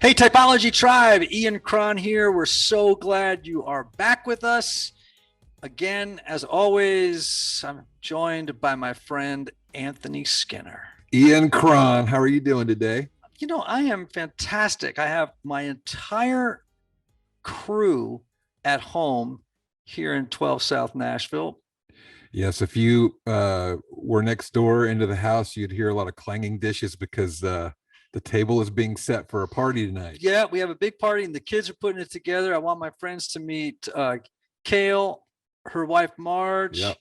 Hey, Typology Tribe, Ian Cron here. We're so glad you are back with us. Again, as always, I'm joined by my friend Anthony Skinner. Ian Cron, how are you doing today? You know, I am fantastic. I have my entire crew at home here in 12 South Nashville. Yes, if you were next door into the house, you'd hear a lot of clanging dishes because the table is being set for a party tonight. Yeah, we have a big party and the kids are putting it together. I want my friends to meet Kale, her wife Marge. Yep.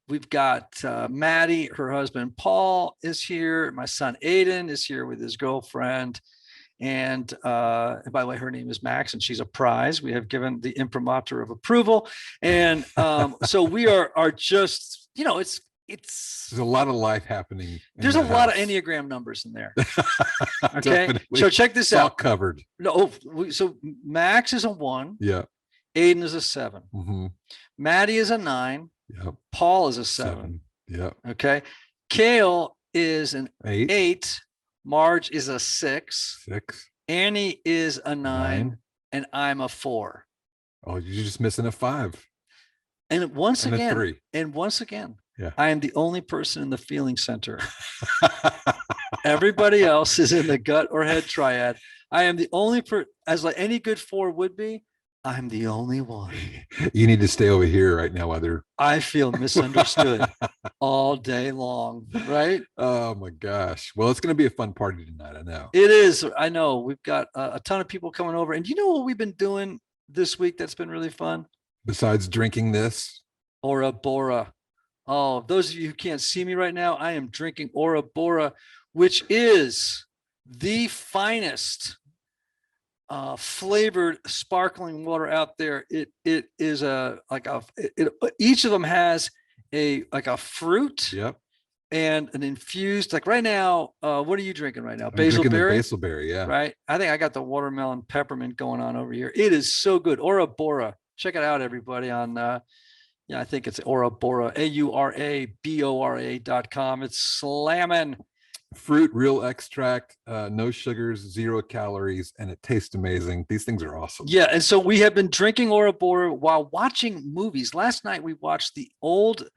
We've got Maddie, her husband Paul is here. My son Aiden is here with his girlfriend. And by the way, her name is Max, and she's a prize. We have given the imprimatur of approval. And so we are just, you know, it's there's a lot of life happening. There's a lot of Enneagram numbers in there. Okay. Definitely. So check this It's all out. covered. No, so Max is a 1. Yeah. Aiden is a 7. Mm-hmm. Maddie is a 9. Yep. Paul is a 7. Yeah. Okay. Kale is an 8. 8. Marge is a 6. 6. Annie is a 9. 9. And I'm a 4. Oh, you're just missing a 5. And once And a again, 3. yeah. I am the only person in the feeling center. Everybody else is in the gut or head triad. I am the only as like any good 4 would be. I'm the only one. You need to stay over here right now, I feel misunderstood all day long, right? Oh my gosh. Well, it's going to be a fun party tonight. I know. It is. I know. We've got a ton of people coming over. And you know what we've been doing this week that's been really fun? Besides drinking this? Ora Bora. Oh, those of you who can't see me right now, I am drinking Ora Bora, which is the finest flavored sparkling water out there. It is each of them has a fruit. Yep. And an infused, like right now, what are you drinking right now? I'm Basil drinking berry? the basil berry, yeah. Right. I think I got the watermelon peppermint going on over here. It is so good. Ora Bora. Check it out, everybody, on I think it's Ora Bora, AURABORA.com. It's slamming. Fruit, real extract, no sugars, 0 calories, and it tastes amazing. These things are awesome. Yeah, and so we have been drinking Ora Bora while watching movies. Last night we watched the old,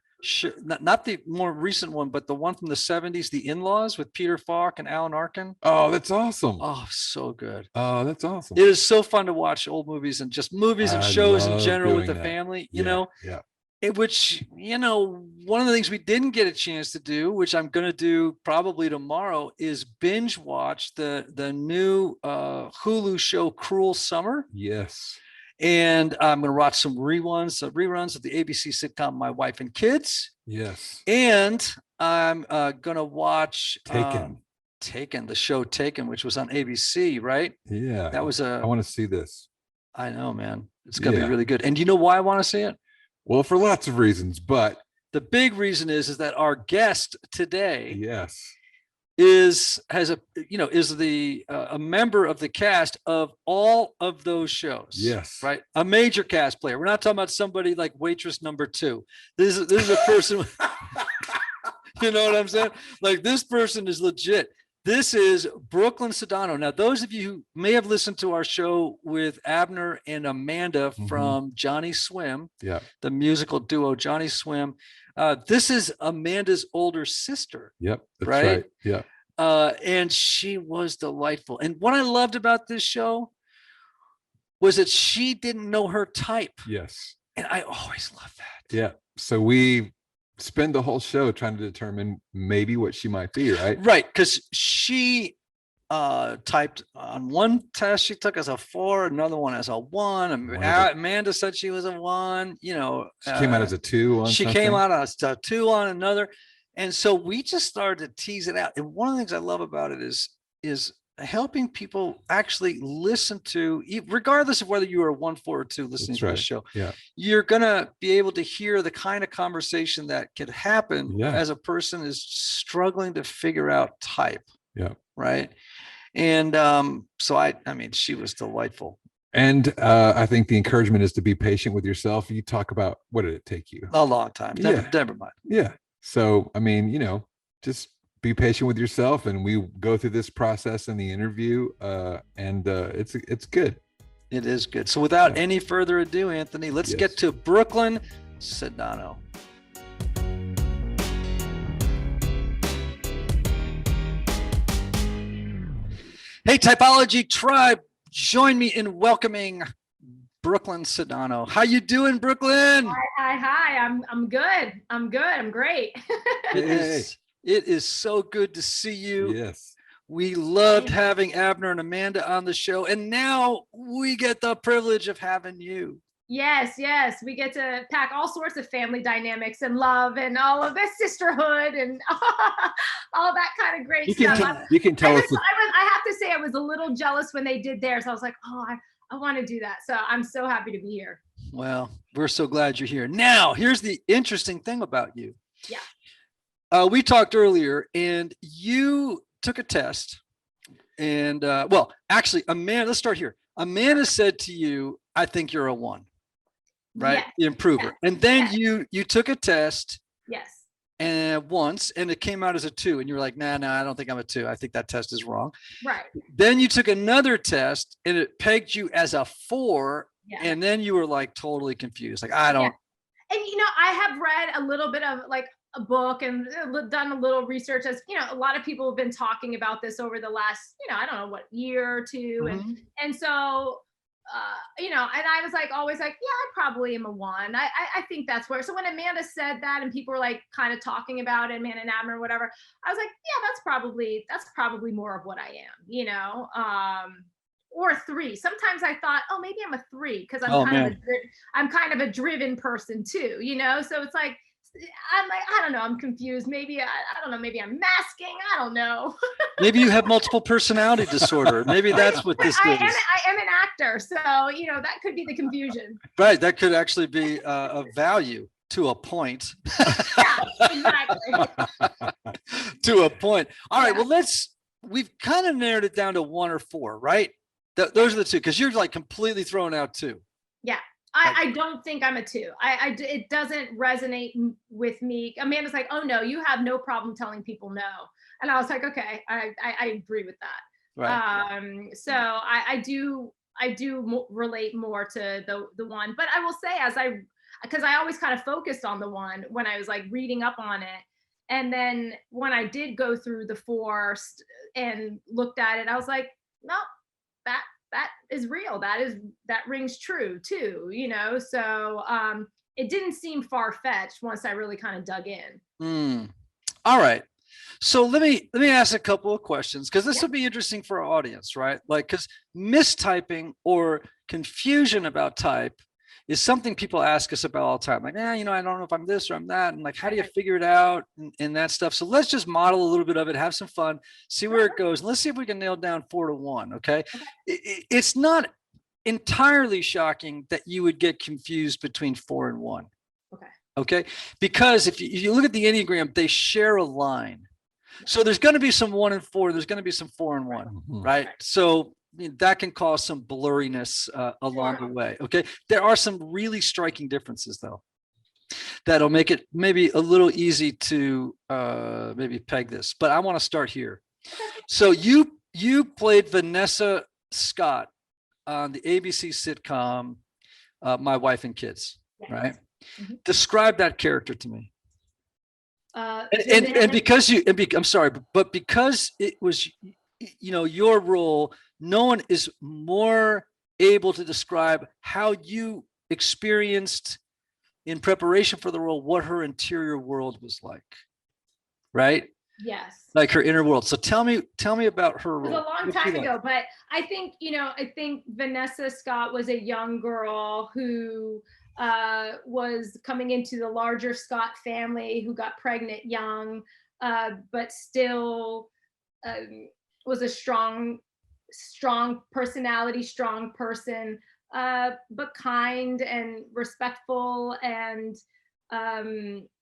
not the more recent one, but the one from the 70s, The In-Laws with Peter Falk and Alan Arkin. Oh, that's awesome. Oh, so good. Oh, that's awesome. It is so fun to watch old movies and just movies and shows in general with the family, you know. Yeah. Which, you know, one of the things we didn't get a chance to do, which I'm going to do probably tomorrow, is binge watch the new Hulu show Cruel Summer. Yes. And I'm going to watch some reruns of the ABC sitcom My Wife and Kids. Yes. And I'm going to watch Taken, the show Taken, which was on ABC, right? Yeah. That was I want to see this. I know, man. It's going to be really good. And do you know why I want to see it? Well, for lots of reasons, but the big reason is that our guest today, yes, is a member of the cast of all of those shows. Yes, right, a major cast player. We're not talking about somebody like waitress number 2. This is a person. You know what I'm saying? Like, this person is legit. This is Brooklyn Sudano. Now, those of you who may have listened to our show with Abner and Amanda from Johnny Swim, the musical duo Johnny Swim, this is Amanda's older sister. Yep, that's right? Yeah. And she was delightful. And what I loved about this show was that she didn't know her type. Yes. And I always love that. Yeah. So we spend the whole show trying to determine maybe what she might be, right? Right, because she typed on one test she took as a 4, another one as a 1. Amanda said she was a 1. You know, she came out as a 2 on she something. came out as a 2 on another. And so we just started to tease it out. And one of the things I love about it is helping people actually listen to, regardless of whether you are 1, 4, or 2 listening to this show. Yeah, you're gonna be able to hear the kind of conversation that could happen as a person is struggling to figure out type. Yeah. Right. And so I mean, she was delightful. And I think the encouragement is to be patient with yourself. You talk about, what did it take you? A long time. Never mind. Yeah. So I mean, you know, just be patient with yourself, and we go through this process in the interview, and it's good. It is good. So without any further ado, Anthony, let's get to Brooklyn Sudano. Hey, Typology Tribe, join me in welcoming Brooklyn Sudano. How you doing, Brooklyn? Hi. I'm good. I'm great. It is so good to see you. Yes. We loved having Abner and Amanda on the show, and now we get the privilege of having you. Yes. We get to pack all sorts of family dynamics and love and all of this sisterhood and all that kind of great stuff. You can tell us. I have to say I was a little jealous when they did theirs. I was like, oh, I want to do that. So I'm so happy to be here. Well, we're so glad you're here. Now, here's the interesting thing about you. Yeah. We talked earlier, and you took a test, and well, actually, Amanda, let's start here. Amanda said to you, I think you're a 1, right? Yes. The improver. And then you took a test. Yes. And once, and it came out as a 2, and you were like, nah, I don't think I'm a 2. I think that test is wrong. Right. Then you took another test, and it pegged you as a 4. Yeah. And then you were like totally confused. Like, I don't. Yeah. And, I have read a little bit of like a book and done a little research, as a lot of people have been talking about this over the last, I don't know what, year or 2. Mm-hmm. And so, and I was like, always like, yeah, I probably am a 1. I think that's where, so when Amanda said that and people were like kind of talking about it, Amanda and Abner or whatever, I was like, yeah, that's probably more of what I am, or a 3. Sometimes I thought, oh, maybe I'm a 3 because I'm kind of a driven person too, so it's like, I'm like, I don't know, I'm confused. Maybe I don't know, maybe I'm masking. I don't know. Maybe you have multiple personality disorder. Maybe that's what this is. I am an actor, so that could be the confusion. Right, that could actually be of value to a point. Yeah, exactly. To a point. All right, well, we've kind of narrowed it down to 1 or 4, right? Those are the 2, because you're like completely throwing out 2. Yeah. I don't think I'm a 2. It doesn't resonate with me. Amanda's like, oh no, you have no problem telling people no. And I was like, okay, I agree with that. Right. So I do relate more to the 1, but I will say because I always kind of focused on the 1 when I was like reading up on it. And then when I did go through the 4 and looked at it, I was like, no, that is real. That rings true too, so it didn't seem far-fetched once I really kind of dug in. All right. So let me ask a couple of questions, because this will be interesting for our audience, right? Like, because mistyping or confusion about type is something people ask us about all the time. Like, I don't know if I'm this or I'm that. And like, how do you figure it out and that stuff? So let's just model a little bit of it, have some fun, see where it goes. And let's see if we can nail down 4 to 1. Okay. It's not entirely shocking that you would get confused between 4 and 1. Okay. Because if you look at the Enneagram, they share a line. So there's going to be some 1 and 4. There's going to be some 4 and 1, right? So that can cause some blurriness along the way. Okay. There are some really striking differences though, that'll make it maybe a little easy to maybe peg this, but I want to start here. So you played Vanessa Scott on the ABC sitcom, My Wife and Kids, right? Mm-hmm. Describe that character to me. And because I'm sorry, but because it was, your role, no one is more able to describe how you experienced in preparation for the role, what her interior world was like, right? Yes. Like her inner world. So tell me about her role. It was a long time ago, but I think Vanessa Scott was a young girl who was coming into the larger Scott family, who got pregnant young, but still was a strong personality, strong person, but kind and respectful, and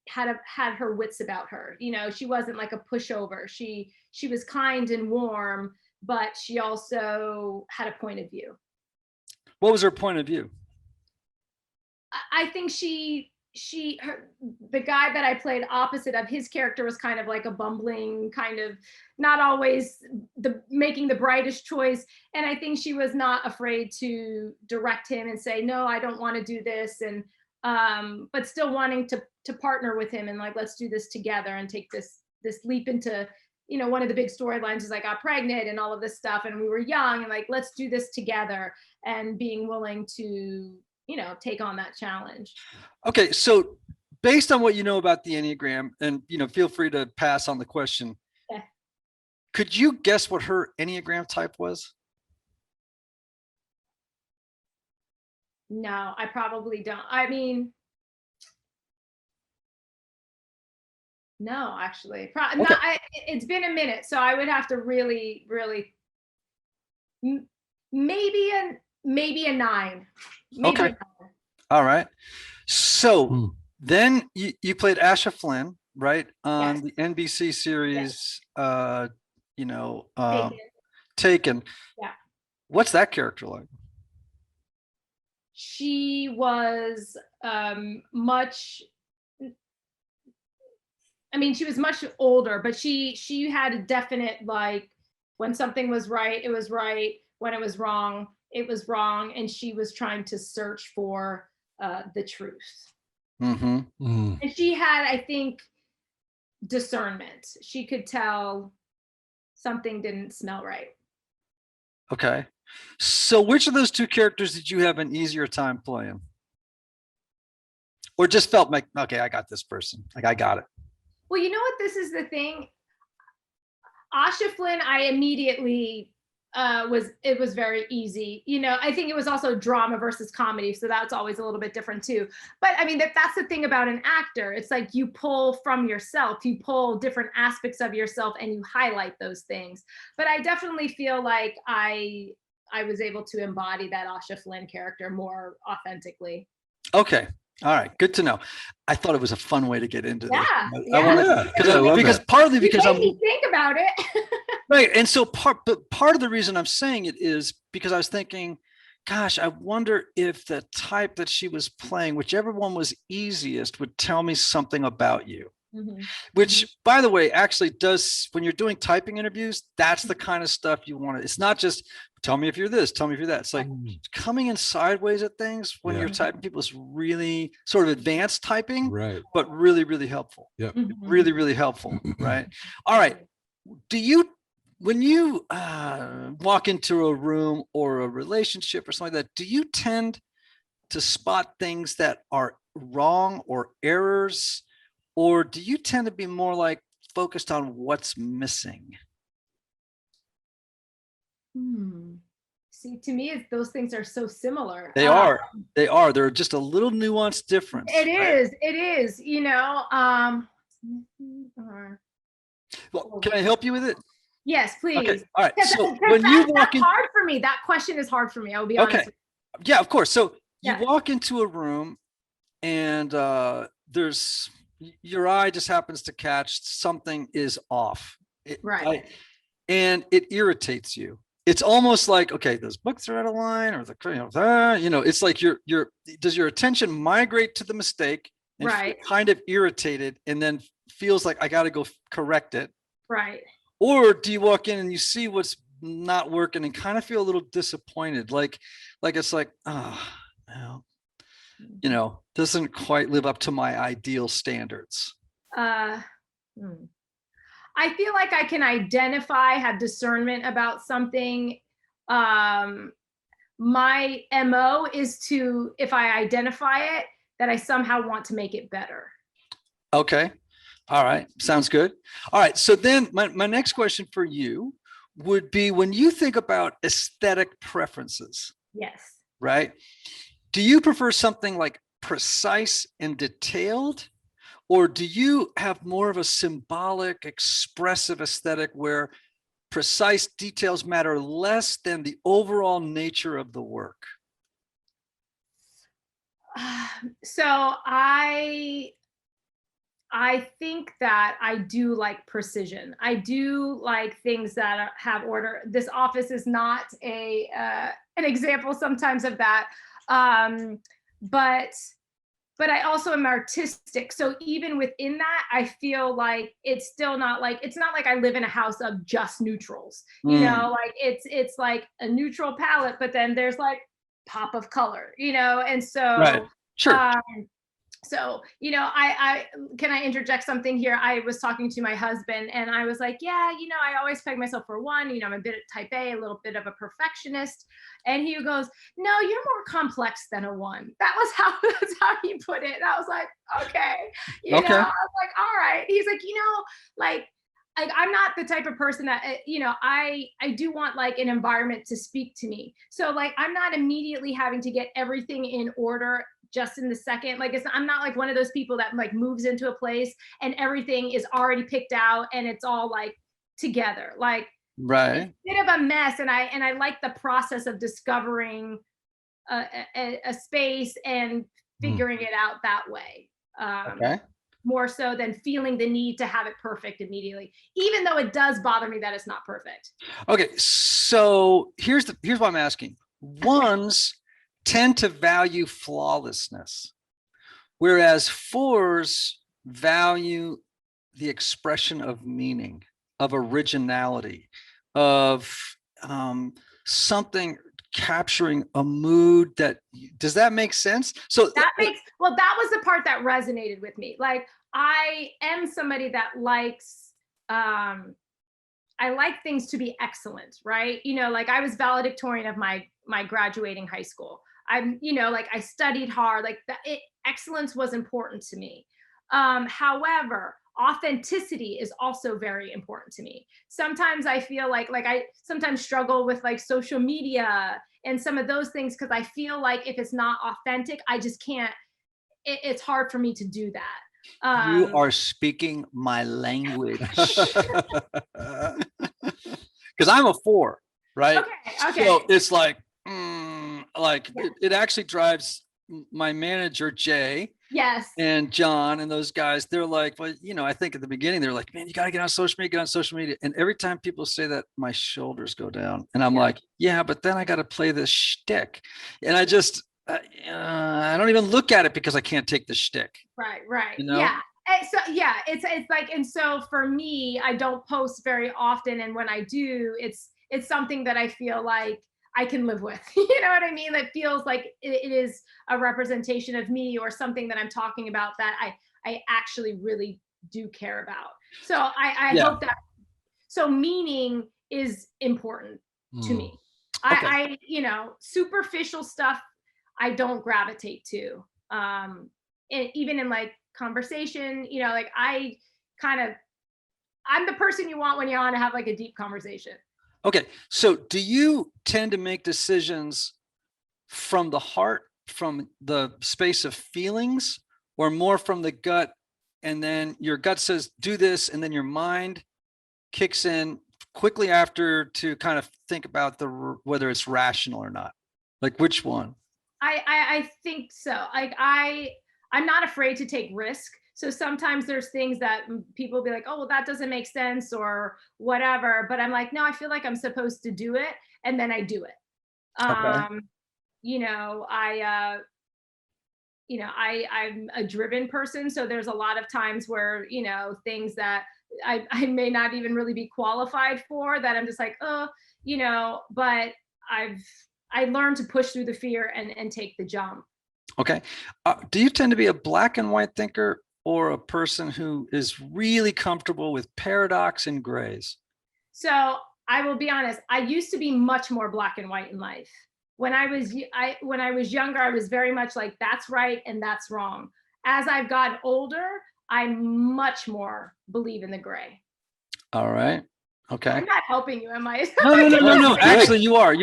had her wits about her. She wasn't like a pushover. She was kind and warm, but she also had a point of view. What was her point of view? I think she the guy that I played opposite of, his character was kind of like a bumbling, kind of not always making the brightest choice. And I think she was not afraid to direct him and say, no, I don't want to do this. And, but still wanting to partner with him and like, let's do this together and take this leap into, you know, one of the big storylines is I got pregnant and all of this stuff. And we were young and like, let's do this together, and being willing to, you know, take on that challenge. Okay. So based on what you know about the Enneagram, and, you know, feel free to pass on the question. Yeah. Could you guess what her Enneagram type was? No, I probably don't. I mean, no, actually, Okay. it's been a minute, so I would have to really, maybe a 9. Maybe Okay. a 9. All right. So then you played Asha Flynn, right? On Yes. the NBC series, you know, Taken. Taken. Yeah. What's that character like? She was much, I mean, she was much older, but she had a definite, like, when something was right, it was right. When it was wrong, it was wrong. And she was trying to search for the truth. Mm-hmm. And she had, I think, discernment. She could tell something didn't smell right. Okay. So which of those two characters did you have an easier time playing? Or just felt like, okay, I got this person. Like, I got it. Well, you know what? This is the thing. Asha Flynn, I immediately it was very easy. You know, I think it was also drama versus comedy, so that's always a little bit different too. But I mean, that's the thing about an actor. It's like you pull from yourself, you pull different aspects of yourself and you highlight those things. But I definitely feel like I was able to embody that Asha Flynn character more authentically. Okay. All right. Good to know. I thought it was a fun way to get into this. Yeah. I wanted, because partly because I'm think about it. Right. And so part of the reason I'm saying it is because I was thinking, gosh, I wonder if the type that she was playing, whichever one was easiest, would tell me something about you. Mm-hmm. Which, by the way, actually does, when you're doing typing interviews, that's the kind of stuff you want to, it's not just tell me if you're this, tell me if you're that. It's like coming in sideways at things when you're typing people is really sort of advanced typing, right? But really, really helpful. Yep. Really, really helpful. Right. All right. Do you, when you walk into a room or a relationship or something like that, do you tend to spot things that are wrong or errors? Or do you tend to be more like focused on what's missing? See, to me, those things are so similar. They are. They're just a little nuanced difference. It is, you know. Well, can I help you with it? Yes, please. Okay. All right. So when you walk in, hard for me. That question is hard for me. I'll be honest. Okay. Yeah, of course. So you walk into a room and there's, your eye just happens to catch something is off. Right. And it irritates you. It's almost like, okay, those books are out of line, or you know, it's like does your attention migrate to the mistake and feel kind of irritated and then feels like I got to go correct it. Right. Or do you walk in and you see what's not working and kind of feel a little disappointed? Like it's like, oh, well, you know, doesn't quite live up to my ideal standards. I feel like I can identify, have discernment about something. My MO is to, if I identify it, that I somehow want to make it better. Okay. All right. Sounds good. All right. So then my next question for you would be, when you think about aesthetic preferences. Yes. Right. Do you prefer something like precise and detailed? Or do you have more of a symbolic, expressive aesthetic where precise details matter less than the overall nature of the work? So I think that I do like precision. I do like things that have order. This office is not an example sometimes of that. But but I also am artistic. So even within that, I feel like it's still not like, it's not like I live in a house of just neutrals, you know, like it's like a neutral palette, but then there's like pop of color, you know? And so, Right. Sure. So, you know, I can I interject something here? I was talking to my husband and I was like, yeah, you know, I always peg myself for 1, you know, I'm a bit type A, a little bit of a perfectionist. And he goes, no, you're more complex than a 1. That's how he put it. And I was like, okay. You know, I was like, all right. He's like, you know, like I'm not the type of person that, you know, I do want like an environment to speak to me. So like, I'm not immediately having to get everything in order just in the second. Like I'm not like one of those people that like moves into a place and everything is already picked out and it's all like together. Like it's a bit of a mess. And I like the process of discovering a space and figuring it out that way. More so than feeling the need to have it perfect immediately, even though it does bother me that it's not perfect. Okay, so here's what I'm asking. Ones tend to value flawlessness, whereas 4s value the expression of meaning, of originality, of something capturing a mood that, does that make sense? So that was the part that resonated with me. Like I am somebody that likes, I like things to be excellent, right? You know, like I was valedictorian of my graduating high school. I'm, you know, like I studied hard, like excellence was important to me. However, authenticity is also very important to me. Sometimes I feel like I sometimes struggle with like social media and some of those things because I feel like if it's not authentic, I just can't, it's hard for me to do that. You are speaking my language. Because I'm a 4, right? Okay. So it's like, it actually drives my manager, Jay. Yes. And John and those guys, they're like, well, you know, I think at the beginning, they're like, man, you got to get on social media. And every time people say that, my shoulders go down. And I'm like, yeah, but then I got to play this shtick. And I just, I don't even look at it because I can't take the shtick. Right. You know? Yeah. And so, yeah, it's like, and so for me, I don't post very often. And when I do, it's something that I feel like I can live with, you know what I mean? That feels like it is a representation of me or something that I'm talking about that I actually really do care about. So I hope that, so meaning is important to me. I, you know, superficial stuff, I don't gravitate to. Even in like conversation, you know, like I'm the person you want when you want to have like a deep conversation. Okay, so do you tend to make decisions from the heart, from the space of feelings, or more from the gut, and then your gut says, do this, and then your mind kicks in quickly after to kind of think about whether it's rational or not? Like which one? I think so. Like I'm not afraid to take risk. So sometimes there's things that people will be like, oh, well, that doesn't make sense or whatever. But I'm like, no, I feel like I'm supposed to do it. And then I do it. You know, I'm a driven person. So there's a lot of times where, you know, things that I may not even really be qualified for that I'm just like, oh, you know, but I learned to push through the fear and take the jump. Okay. Do you tend to be a black and white thinker or a person who is really comfortable with paradox and grays? So I will be honest, I used to be much more black and white in life. When I was younger, I was very much like, that's right and that's wrong. As I've gotten older, I much more believe in the gray. All right. Okay. I'm not helping you, am I? No. Actually, you are.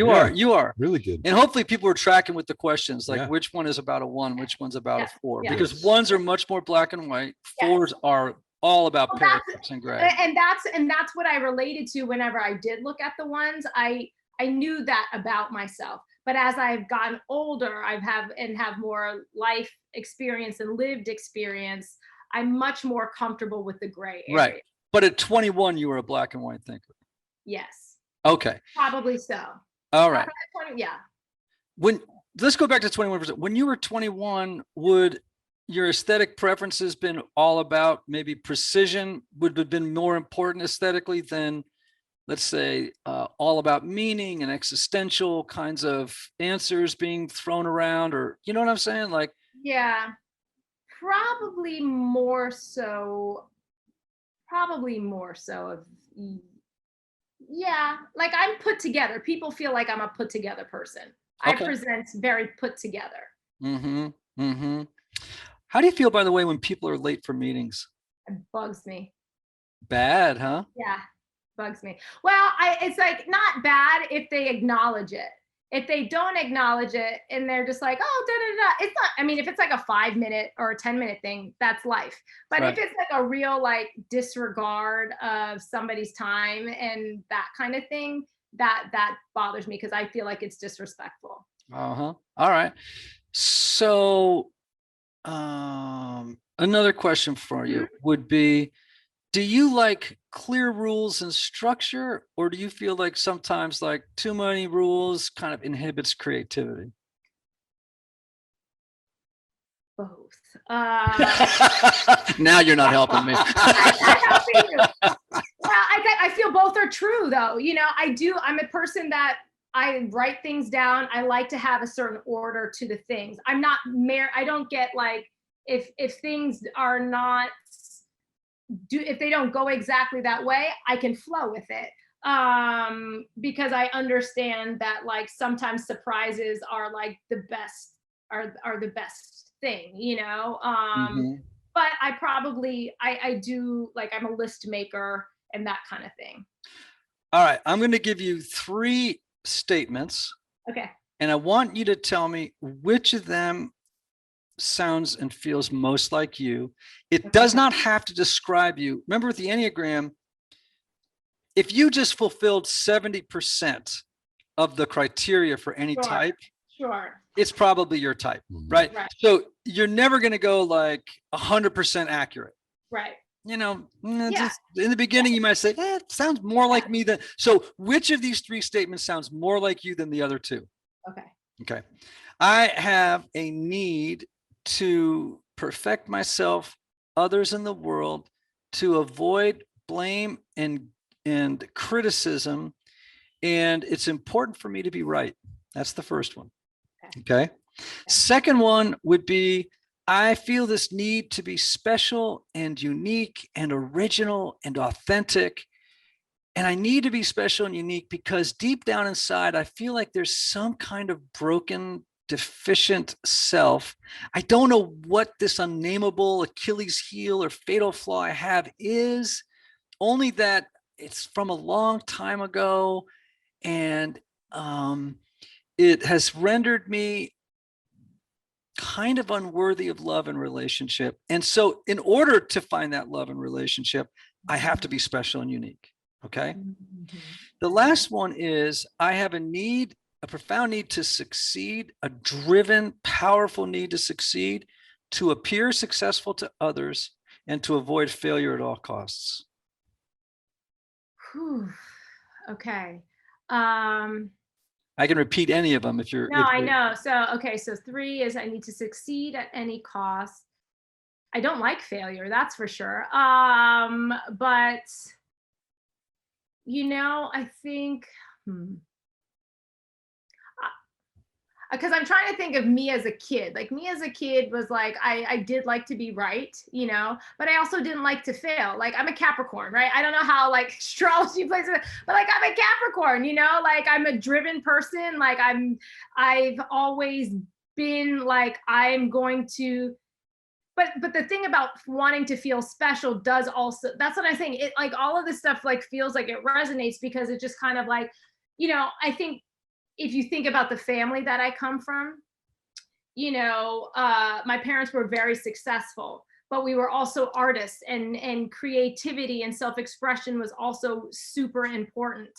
Really good. And hopefully people are tracking with the questions, like which one is about a 1, which one's about a 4, because 1s are much more black and white. 4s are all about paradox and gray. And that's what I related to whenever I did look at the 1s. I knew that about myself. But as I've gotten older, have more life experience and lived experience, I'm much more comfortable with the gray area. Right. But at 21, you were a black and white thinker. Yes. Okay. Probably so. All right. Yeah. Let's go back to 21%. When you were 21, would your aesthetic preferences been all about maybe precision would have been more important aesthetically than, let's say, all about meaning and existential kinds of answers being thrown around, or you know what I'm saying? Like, Yeah, probably more so of, yeah, like I'm put together. People feel like I'm a put together person. I okay. present very put together. Mm-hmm. Mm-hmm. How do you feel, by the way, when people are late for meetings? It bugs me. Bad, huh? Yeah, bugs me. Well, it's like not bad if they acknowledge it. If they don't acknowledge it and they're just like, oh, da da da, it's not. I mean, if it's like a 5-minute or a 10-minute thing, that's life. But Right. if it's like a real like disregard of somebody's time and that kind of thing, that bothers me because I feel like it's disrespectful. Uh-huh. All right. So, another question for you would be, do you like clear rules and structure, or do you feel like sometimes like too many rules kind of inhibits creativity? Both. Now you're not helping me. I'm helping you. Well, I feel both are true though. You know, I'm a person that I write things down. I like to have a certain order to the things. I'm not I don't get like, if things are not, if they don't go exactly that way, I can flow with it. Because I understand that like sometimes surprises are like the best, are the best thing, you know? Mhm. But I do like, I'm a list maker and that kind of thing. All right, I'm going to give you 3 statements, Okay. and I want you to tell me which of them sounds and feels most like you. It does not have to describe you. Remember, with the Enneagram, if you just fulfilled 70% of the criteria for any Sure. type, Sure. it's probably your type, right? Right. So you're never going to go like 100% accurate. Right. You know, Yeah. just in the beginning, you might say, it sounds more like me than. So which of these 3 statements sounds more like you than the other 2? Okay. Okay. I have a need to perfect myself, others in the world, to avoid blame and criticism. And it's important for me to be right. That's the first one. Okay. Second one would be, I feel this need to be special and unique and original and authentic. And I need to be special and unique because deep down inside, I feel like there's some kind of broken, deficient self. I don't know what this unnameable Achilles heel or fatal flaw I have is, only that it's from a long time ago. And it has rendered me kind of unworthy of love and relationship. And so in order to find that love and relationship, I have to be special and unique. Okay. Mm-hmm. The last one is, I have a profound need to succeed, a driven, powerful need to succeed, to appear successful to others, and to avoid failure at all costs. Whew. Okay. I can repeat any of them if you're. No, I know. So, okay. So 3 is I need to succeed at any cost. I don't like failure, that's for sure. But you know, I think, because I'm trying to think of me as a kid. Like me as a kid was like, I did like to be right, you know, but I also didn't like to fail. Like I'm a Capricorn, right? I don't know how like astrology plays it, but like I'm a Capricorn, you know, like I'm a driven person. Like I've always been like, I'm going to, but the thing about wanting to feel special does also, that's what I'm saying. It like all of this stuff like feels like it resonates because it just kind of like, you know, I think if you think about the family that I come from, you know, my parents were very successful, but we were also artists, and creativity and self-expression was also super important.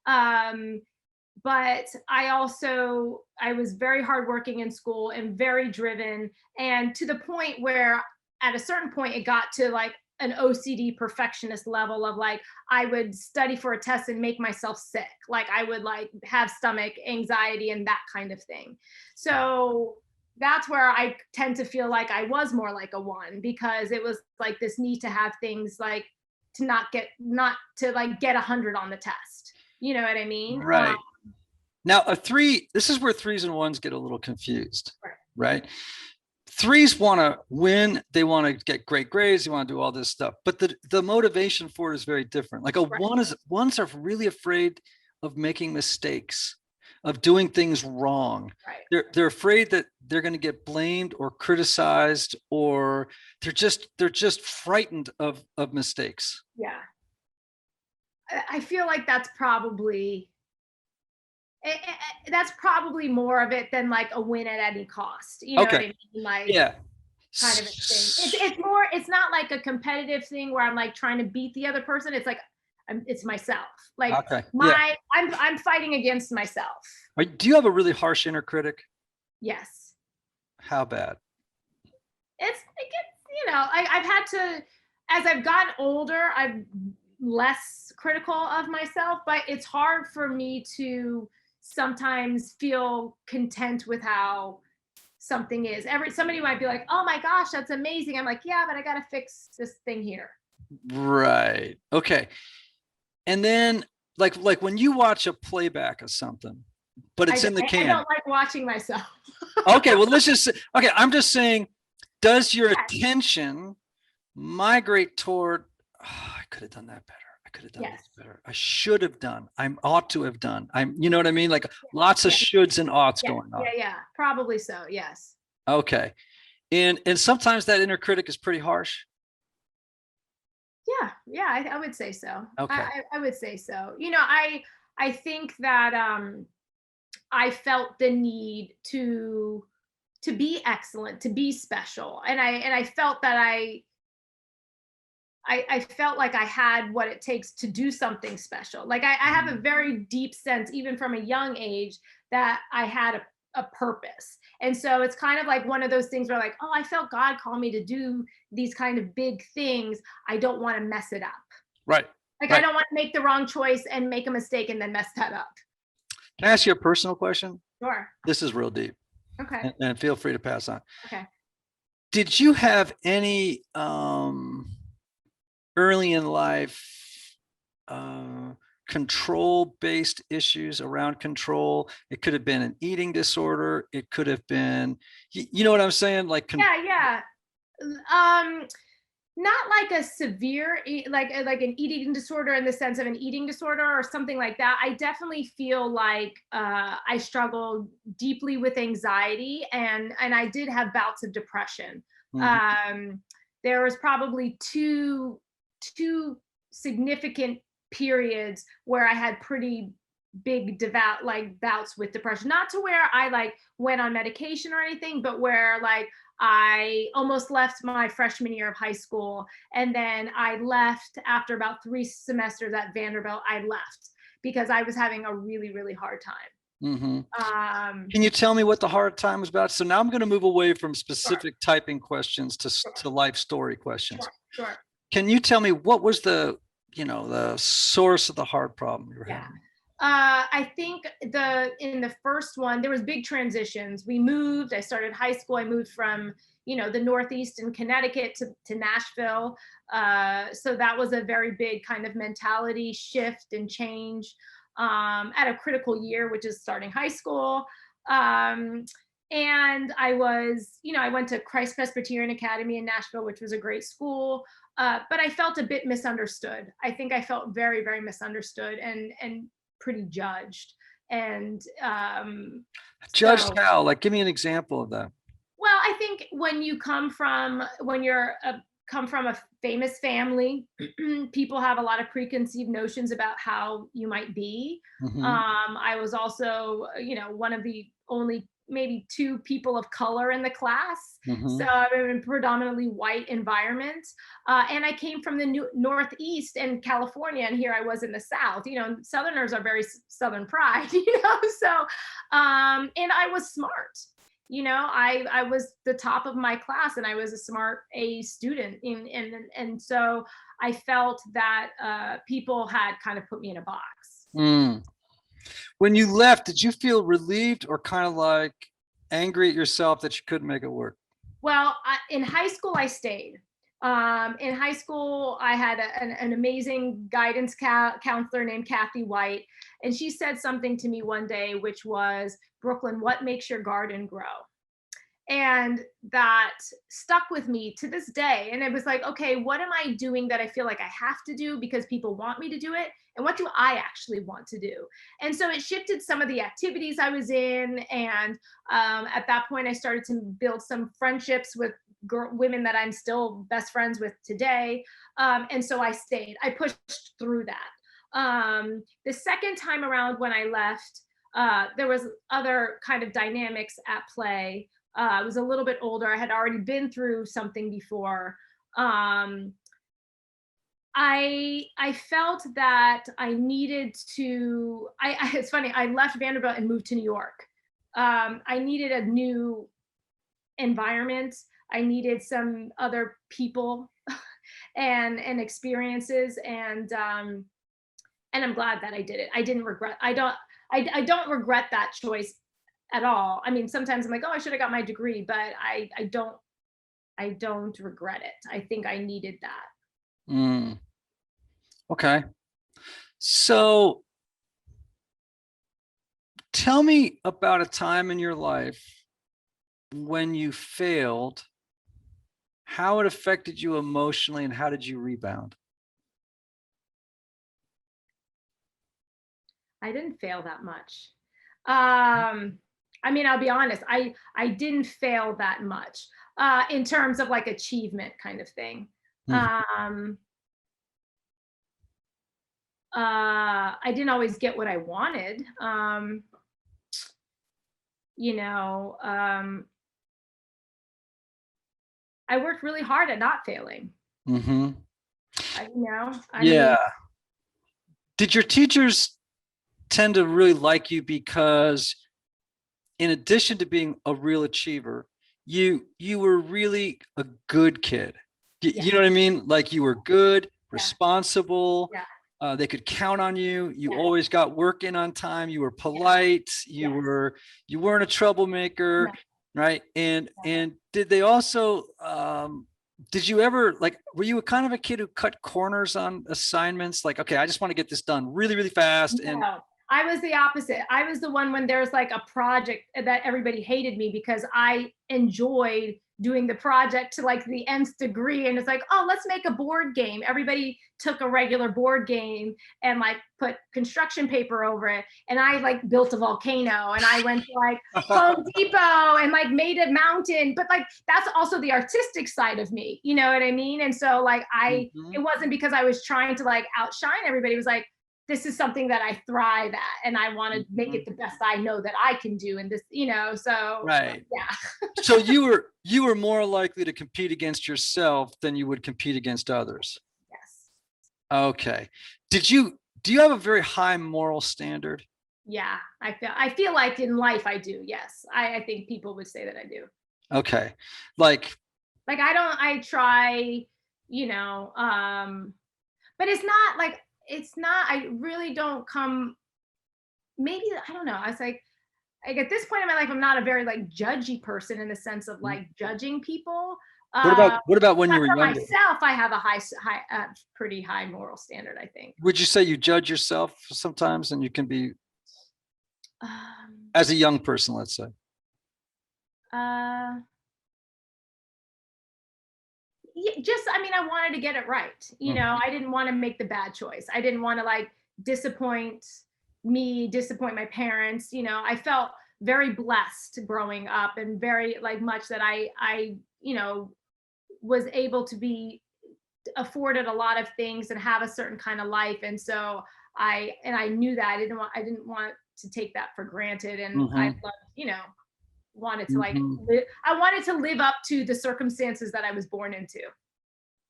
But I was very hardworking in school and very driven, and to the point where at a certain point it got to like an OCD perfectionist level of like, I would study for a test and make myself sick. Like I would like have stomach anxiety and that kind of thing. So that's where I tend to feel like I was more like a 1, because it was like this need to have things like to not to like get 100 on the test. You know what I mean? Right. Now a 3, this is where 3s and 1s get a little confused, right? 3s want to win. They want to get great grades. They want to do all this stuff, but the motivation for it is very different. Like ones are really afraid of making mistakes, of doing things wrong. Right. They're afraid that they're going to get blamed or criticized, or they're just frightened of mistakes. Yeah. I feel like that's probably more of it than like a win at any cost. You know what I mean? Like, yeah. Kind of a thing. It's not like a competitive thing where I'm like trying to beat the other person. It's like, it's myself. Like I'm fighting against myself. Do you have a really harsh inner critic? Yes. How bad? It's you know, I've had to, as I've gotten older, I'm less critical of myself, but it's hard for me to sometimes feel content with how something is. Somebody might be like, oh my gosh, that's amazing. I'm like, yeah, but I got to fix this thing here. Right. Okay. And then like when you watch a playback of something, but it's in the can. I don't like watching myself. Okay. Well, let's just say, okay. I'm just saying, does your attention migrate toward, I could have done that better. I could have done this better. I should have done. I ought to have done. You know what I mean? Like lots of shoulds and oughts going on. Yeah. Probably so. Yes. Okay. And sometimes that inner critic is pretty harsh. Yeah, I would say so. Okay. I would say so. You know, I think that I felt the need to be excellent, to be special, and I felt that I felt like I had what it takes to do something special. Like I have a very deep sense, even from a young age, that I had a purpose. And so it's kind of like one of those things where like, oh, I felt God call me to do these kind of big things. I don't want to mess it up. Right. Like I don't want to make the wrong choice and make a mistake and then mess that up. Can I ask you a personal question? Sure. This is real deep. Okay. And feel free to pass on. Okay. Did you have any early in life control-based issues around control? It could have been an eating disorder. It could have been, you know what I'm saying? Like yeah. Not like a severe, like an eating disorder in the sense of an eating disorder or something like that. I definitely feel like I struggled deeply with anxiety, and I did have bouts of depression. Mm-hmm. There was probably two significant periods where I had pretty big bouts with depression, not to where I like went on medication or anything, but where like I almost left my freshman year of high school. And then I left after about 3 semesters at Vanderbilt. I left because I was having a really, really hard time. Mm-hmm. Can you tell me what the hard time was about? So now I'm going to move away from specific typing questions to life story questions. Sure. Can you tell me what was the source of the hard problem you were having? I think in the first one, there was big transitions. We moved, I started high school. I moved from, the Northeast in Connecticut to Nashville. So that was a very big kind of mentality shift and change at a critical year, which is starting high school. And I was, I went to Christ Presbyterian Academy in Nashville, which was a great school. But I felt a bit misunderstood. I think I felt very, very misunderstood and pretty judged. And judged how? Like, give me an example of that. Well, I think when you're come from a famous family, people have a lot of preconceived notions about how you might be. Mm-hmm. I was also, one of the only maybe 2 people of color in the class. Mm-hmm. So I'm in a predominantly white environment. And I came from the Northeast in California, and here I was in the South. Southerners are very Southern pride, so, and I was smart. I was the top of my class, and I was a smart A student. And so I felt that people had kind of put me in a box. Mm. When you left, did you feel relieved or kind of like, angry at yourself that you couldn't make it work? Well, in high school, I stayed. In high school, I had an amazing guidance counselor named Kathy White. And she said something to me one day, which was, Brooklyn, what makes your garden grow? And that stuck with me to this day. And it was like, okay, what am I doing that I feel like I have to do because people want me to do it? And what do I actually want to do? And so it shifted some of the activities I was in. And at that point, I started to build some friendships with women that I'm still best friends with today. And so I stayed. I pushed through that. The second time around when I left, there was other kind of dynamics at play. I was a little bit older. I had already been through something before. I felt that I needed to, it's funny, I left Vanderbilt and moved to New York. I needed a new environment. I needed some other people and experiences. And I'm glad that I did it. I didn't regret, I don't regret that choice at all. I mean, sometimes I'm like, oh, I should have got my degree, but I don't regret it. I think I needed that. Okay. So tell me about a time in your life when you failed, how it affected you emotionally, and how did you rebound? I didn't fail that much. I mean, I'll be honest, I didn't fail that much in terms of like achievement kind of thing. I didn't always get what I wanted. I worked really hard at not failing. Mm-hmm. I mean, did your teachers tend to really like you because in addition to being a real achiever, you were really a good kid? You know what I mean? Like you were good, responsible. Yeah. They could count on you. You always got work in on time. You were polite. You weren't a troublemaker, right? And did they also did you ever, like, were you a kind of a kid who cut corners on assignments? Like, okay, I just want to get this done really, really fast. No, And I was the opposite. I was the one when there's like a project that everybody hated me because I enjoyed doing the project to like the nth degree. And it's like, oh, let's make a board game. Everybody took a regular board game and like put construction paper over it. And I like built a volcano and I went to like Home Depot and like made a mountain. But like, that's also the artistic side of me. You know what I mean? And so like, it wasn't because I was trying to like outshine everybody. It was like, this is something that I thrive at and I want to make it the best I know that I can do. And this, so right. Yeah. So you were more likely to compete against yourself than you would compete against others. Yes. Okay. Do you have a very high moral standard? Yeah, I feel like in life I do. Yes. I think people would say that I do. Okay. Like I try, but it's not, I really don't come, maybe, I don't know. I was like at this point in my life, I'm not a very like judgy person in the sense of like judging people. What about when you were younger? Myself, I have a pretty high moral standard, I think. Would you say you judge yourself sometimes and you can be, as a young person, let's say? I wanted to get it right. I didn't want to make the bad choice. I didn't want to like disappoint my parents. I felt very blessed growing up and very like much that I was able to be afforded a lot of things and have a certain kind of life. And so I knew that I didn't want to take that for granted. And I loved, wanted to like, I wanted to live up to the circumstances that I was born into.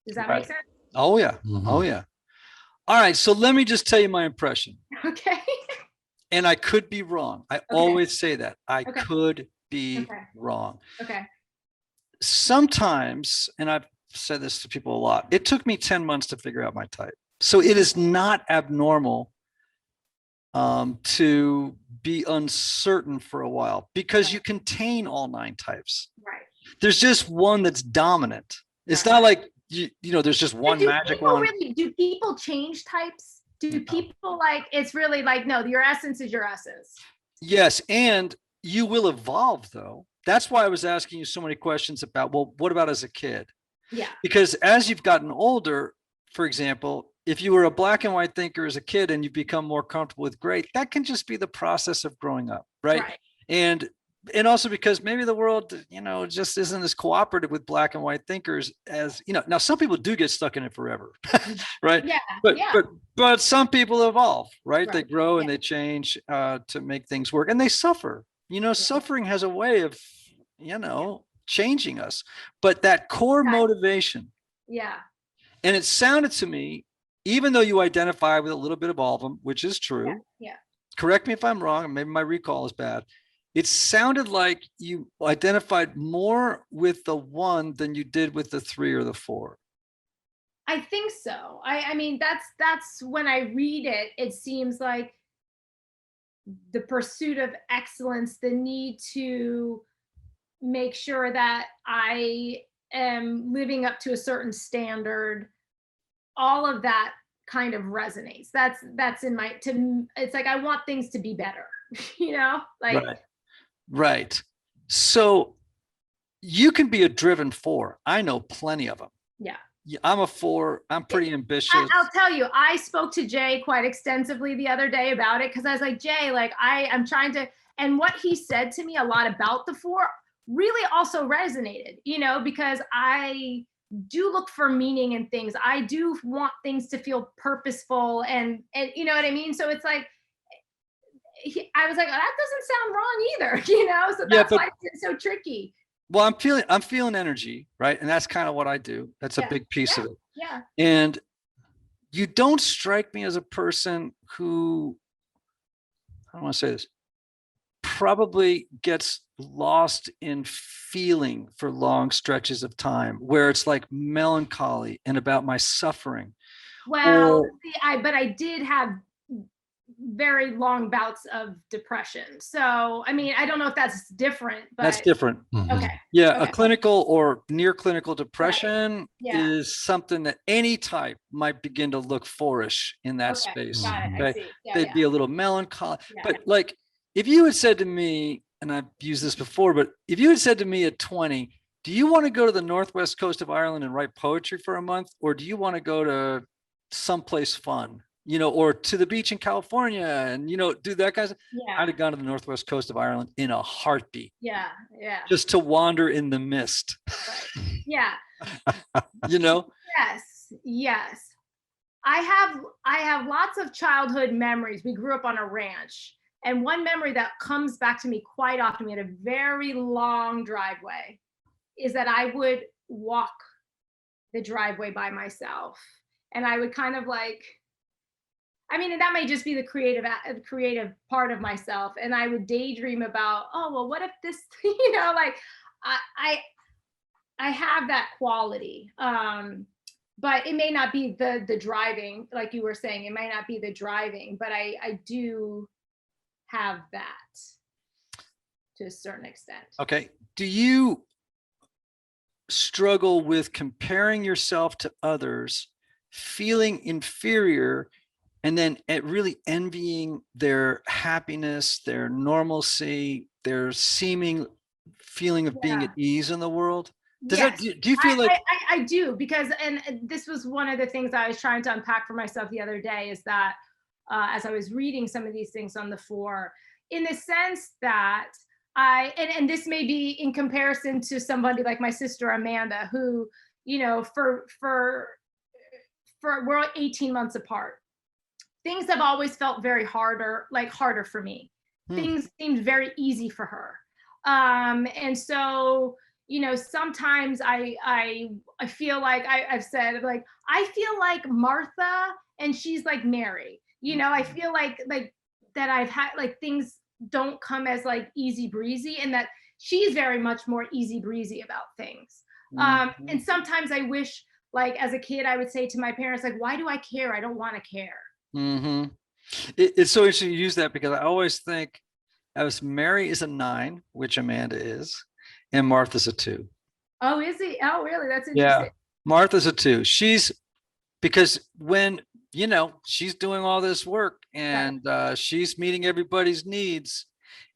Does that make sense? Oh yeah. Oh yeah. All right. So let me just tell you my impression. Okay. And I could be wrong. I always say that. I could be wrong. Okay. Sometimes, and I've said this to people a lot, it took me 10 months to figure out my type. So it is not abnormal to be uncertain for a while because you contain all 9 types. Right. There's just one that's dominant. It's not like there's just one magic one. Do people change types? Do people like, it's really like, no, your essence is your essence. Yes. And you will evolve though. That's why I was asking you so many questions about, well, what about as a kid? Yeah. Because as you've gotten older, for example, if you were a black and white thinker as a kid and you become more comfortable with gray, that can just be the process of growing up. Right. And also because maybe the world, just isn't as cooperative with black and white thinkers as, now some people do get stuck in it forever. Right. Yeah. But some people evolve, right? They grow and they change to make things work, and they suffer. Suffering has a way of, changing us, but that core motivation. Yeah. And it sounded to me, even though you identify with a little bit of all of them, which is true. Yeah. Correct me if I'm wrong. Maybe my recall is bad. It sounded like you identified more with the 1 than you did with the 3 or the 4. I think so. I mean, that's when I read it, it seems like the pursuit of excellence, the need to make sure that I am living up to a certain standard, all of that kind of resonates. That's in my, it's like, I want things to be better, like. Right. So you can be a driven 4. I know plenty of them. Yeah. I'm a 4. I'm pretty ambitious. I'll tell you, I spoke to Jay quite extensively the other day about it, because I was like, Jay, like I'm trying to, and what he said to me a lot about the 4 really also resonated, because I do look for meaning in things. I do want things to feel purposeful and you know what I mean? So it's like, I was like, oh, that doesn't sound wrong either, so that's why it's so tricky. Well, I'm feeling energy, right? And that's kind of what I do. That's a big piece of it. Yeah. And you don't strike me as a person who, I don't want to say this, probably gets lost in feeling for long stretches of time, where it's like melancholy and about my suffering. Well, but I did have very long bouts of depression. So, I mean, I don't know if that's different, but that's different. Okay. Yeah. Okay. A clinical or near clinical depression is something that any type might begin to look fourish in that space. Got it. I see. They'd be a little melancholy, but like, if you had said to me, and I've used this before, but if you had said to me at 20, do you want to go to the northwest coast of Ireland and write poetry for a month? Or do you want to go to someplace fun? Or to the beach in California and, do that kind of stuff. I'd have gone to the northwest coast of Ireland in a heartbeat. Yeah. Just to wander in the mist. Right. Yeah. Yes. I have lots of childhood memories. We grew up on a ranch. And one memory that comes back to me quite often, we had a very long driveway, is that I would walk the driveway by myself. And I would kind of like, and that might just be the creative part of myself. And I would daydream about, oh, well, what if this, like I have that quality. But it may not be the driving, like you were saying, it might not be the driving, but I do have that to a certain extent. Okay. Do you struggle with comparing yourself to others, feeling inferior, and then really envying their happiness, their normalcy, their seeming feeling of being at ease in the world? Do you feel like I do, because and this was one of the things I was trying to unpack for myself the other day, is that as I was reading some of these things on the 4, in the sense that and this may be in comparison to somebody like my sister Amanda, who, for we're 18 months apart. Things have always felt very harder for me. Things seemed very easy for her. And so, sometimes I feel like I've said, like, I feel like Martha and she's like Mary, I feel like that I've had, like, things don't come as like easy breezy, and that she's very much more easy breezy about things. And sometimes I wish, like, as a kid, I would say to my parents, like, why do I care? I don't want to care. It's so interesting you use that because I always think as Mary is a 9, which Amanda is, and Martha's a 2. Oh, is he? Oh, really? That's Yeah. interesting. Martha's a 2. Because when, she's doing all this work and she's meeting everybody's needs,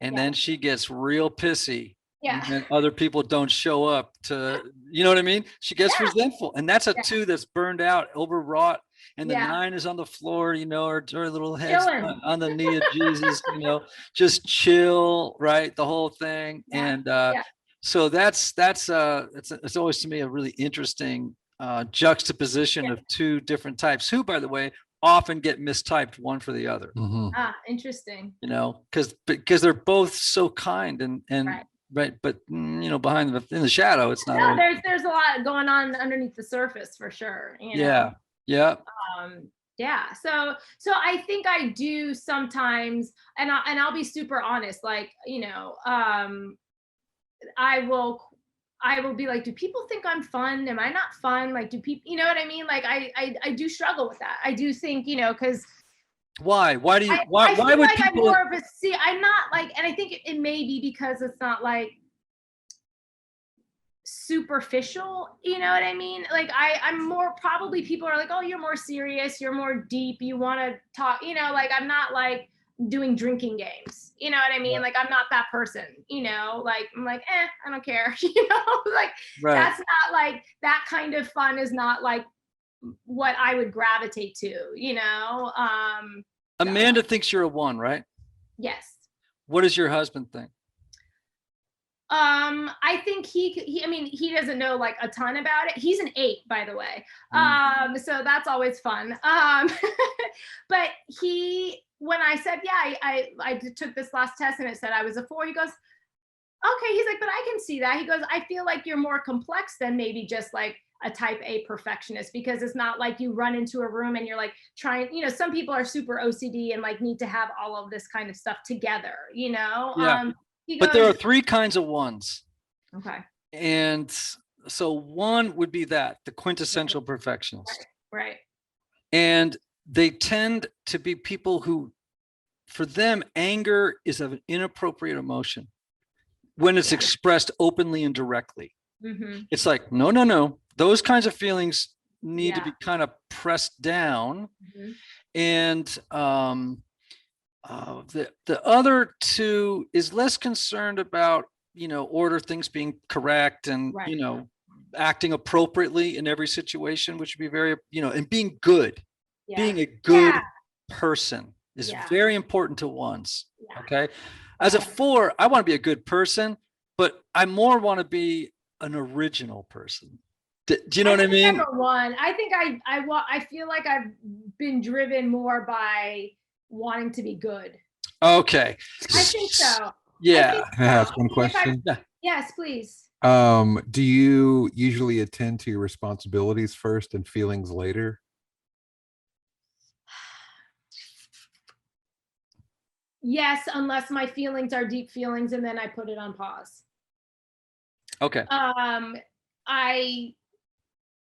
and then she gets real pissy. Yeah. And other people don't show up to, you know what I mean? She gets resentful. And that's a 2 that's burned out, overwrought. And the 9 is on the floor, her little head's on the knee of Jesus, just chill, right? The whole thing. And so it's always to me a really interesting juxtaposition of 2 different types, who, by the way, often get mistyped one for the other. Interesting. Because they're both so kind and right, but behind in the shadow, it's not. No, there's a lot going on underneath the surface for sure. Yeah. So I think I do sometimes, and I'll be super honest. Like, I will be like, do people think I'm fun? Am I not fun? Like, do people, you know what I mean? Like, I do struggle with that. I do think, because why do you, why I feel would like people? I'm more of a, I'm not like, and I think it may be because it's not like superficial, you know what I mean? Like I'm more, probably people are like, oh, you're more serious, you're more deep, you want to talk, like I'm not like doing drinking games, you know what I mean? Like I'm not that person, like I'm like, I don't care, like that's not like, that kind of fun is not like what I would gravitate to, Amanda thinks you're a 1, right? Yes. What does your husband think? I think he doesn't know like a ton about it. He's an 8, by the way. So that's always fun. But when I said, I took this last test and it said I was a 4, he goes, okay. He's like, but I can see that. He goes, I feel like you're more complex than maybe just like a type A perfectionist, because it's not like you run into a room and you're like trying, some people are super OCD and like need to have all of this kind of stuff together, Yeah. Goes, but there are 3 kinds of 1s. Okay. And so 1 would be the quintessential perfectionist. Right. And they tend to be people who, for them, anger is an inappropriate emotion when it's expressed openly and directly. It's like, no. Those kinds of feelings need to be kind of pressed down. And the other 2 is less concerned about, order, things being correct and, acting appropriately in every situation, which would be very, and being good. Being a good person is very important to 1s. Okay. As a 4, I want to be a good person, but I more want to be an original person. Do you know what I mean? Number 1, I think I feel like I've been driven more by wanting to be good. Okay. I think so. Yeah. Can I ask one question? Yes, please. Do you usually attend to your responsibilities first and feelings later? Yes, unless my feelings are deep feelings and then I put it on pause. Okay.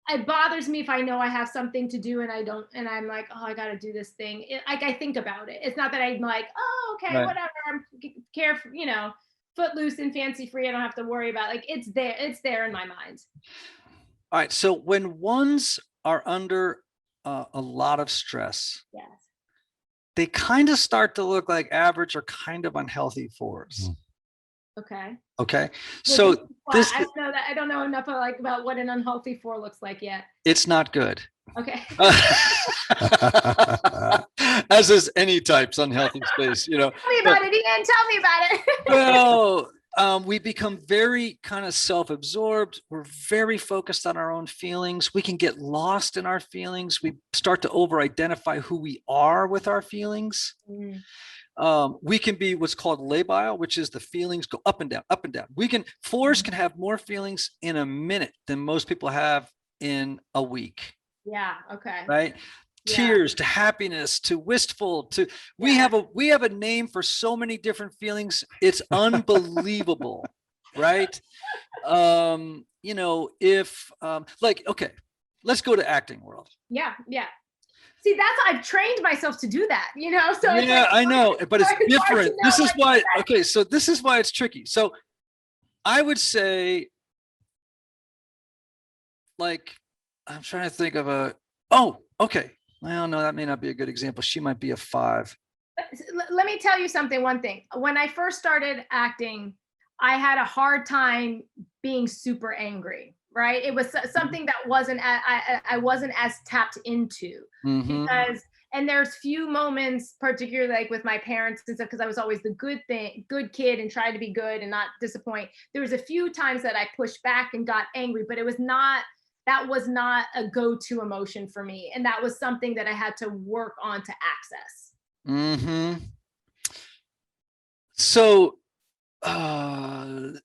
It bothers me if I know I have something to do and I don't, and I'm like, oh, I got to do this thing. I think about it. It's not that I'm like, oh, okay, whatever. I'm careful, footloose and fancy free. I don't have to worry about like, it's there in my mind. All right. So when 1s are under a lot of stress, they kind of start to look like average or kind of unhealthy 4s. Okay. So this, I don't know that. I don't know enough about what an unhealthy 4 looks like yet. It's not good. Okay. As is any type's unhealthy space, Tell me about it, Ian. Tell me about it. Well, we become very kind of self-absorbed. We're very focused on our own feelings. We can get lost in our feelings. We start to over-identify who we are with our feelings. We can be what's called labile, which is the feelings go up and down, up and down. 4s can have more feelings in a minute than most people have in a week. Yeah. Okay. Right. Tears to happiness to wistful to we have a name for so many different feelings. It's unbelievable. Right. If like, okay, let's go to acting world. Yeah. See, I've trained myself to do that, you know? So it's Yeah, like, I know, but it's hard to different. know, This is like, why, okay, so this is why it's tricky. So I would say, like, I'm trying to think of okay. Well, no, that may not be a good example. She might be a 5. let me tell you something, one thing. When I first started acting, I had a hard time being super angry, right? It was something that I wasn't as tapped into Mhm. because, and there's few moments, particularly like with my parents, because I was always the good kid and tried to be good and not disappoint. There was a few times that I pushed back and got angry, but that was not a go-to emotion for me. And that was something that I had to work on to access. Mm-hmm. So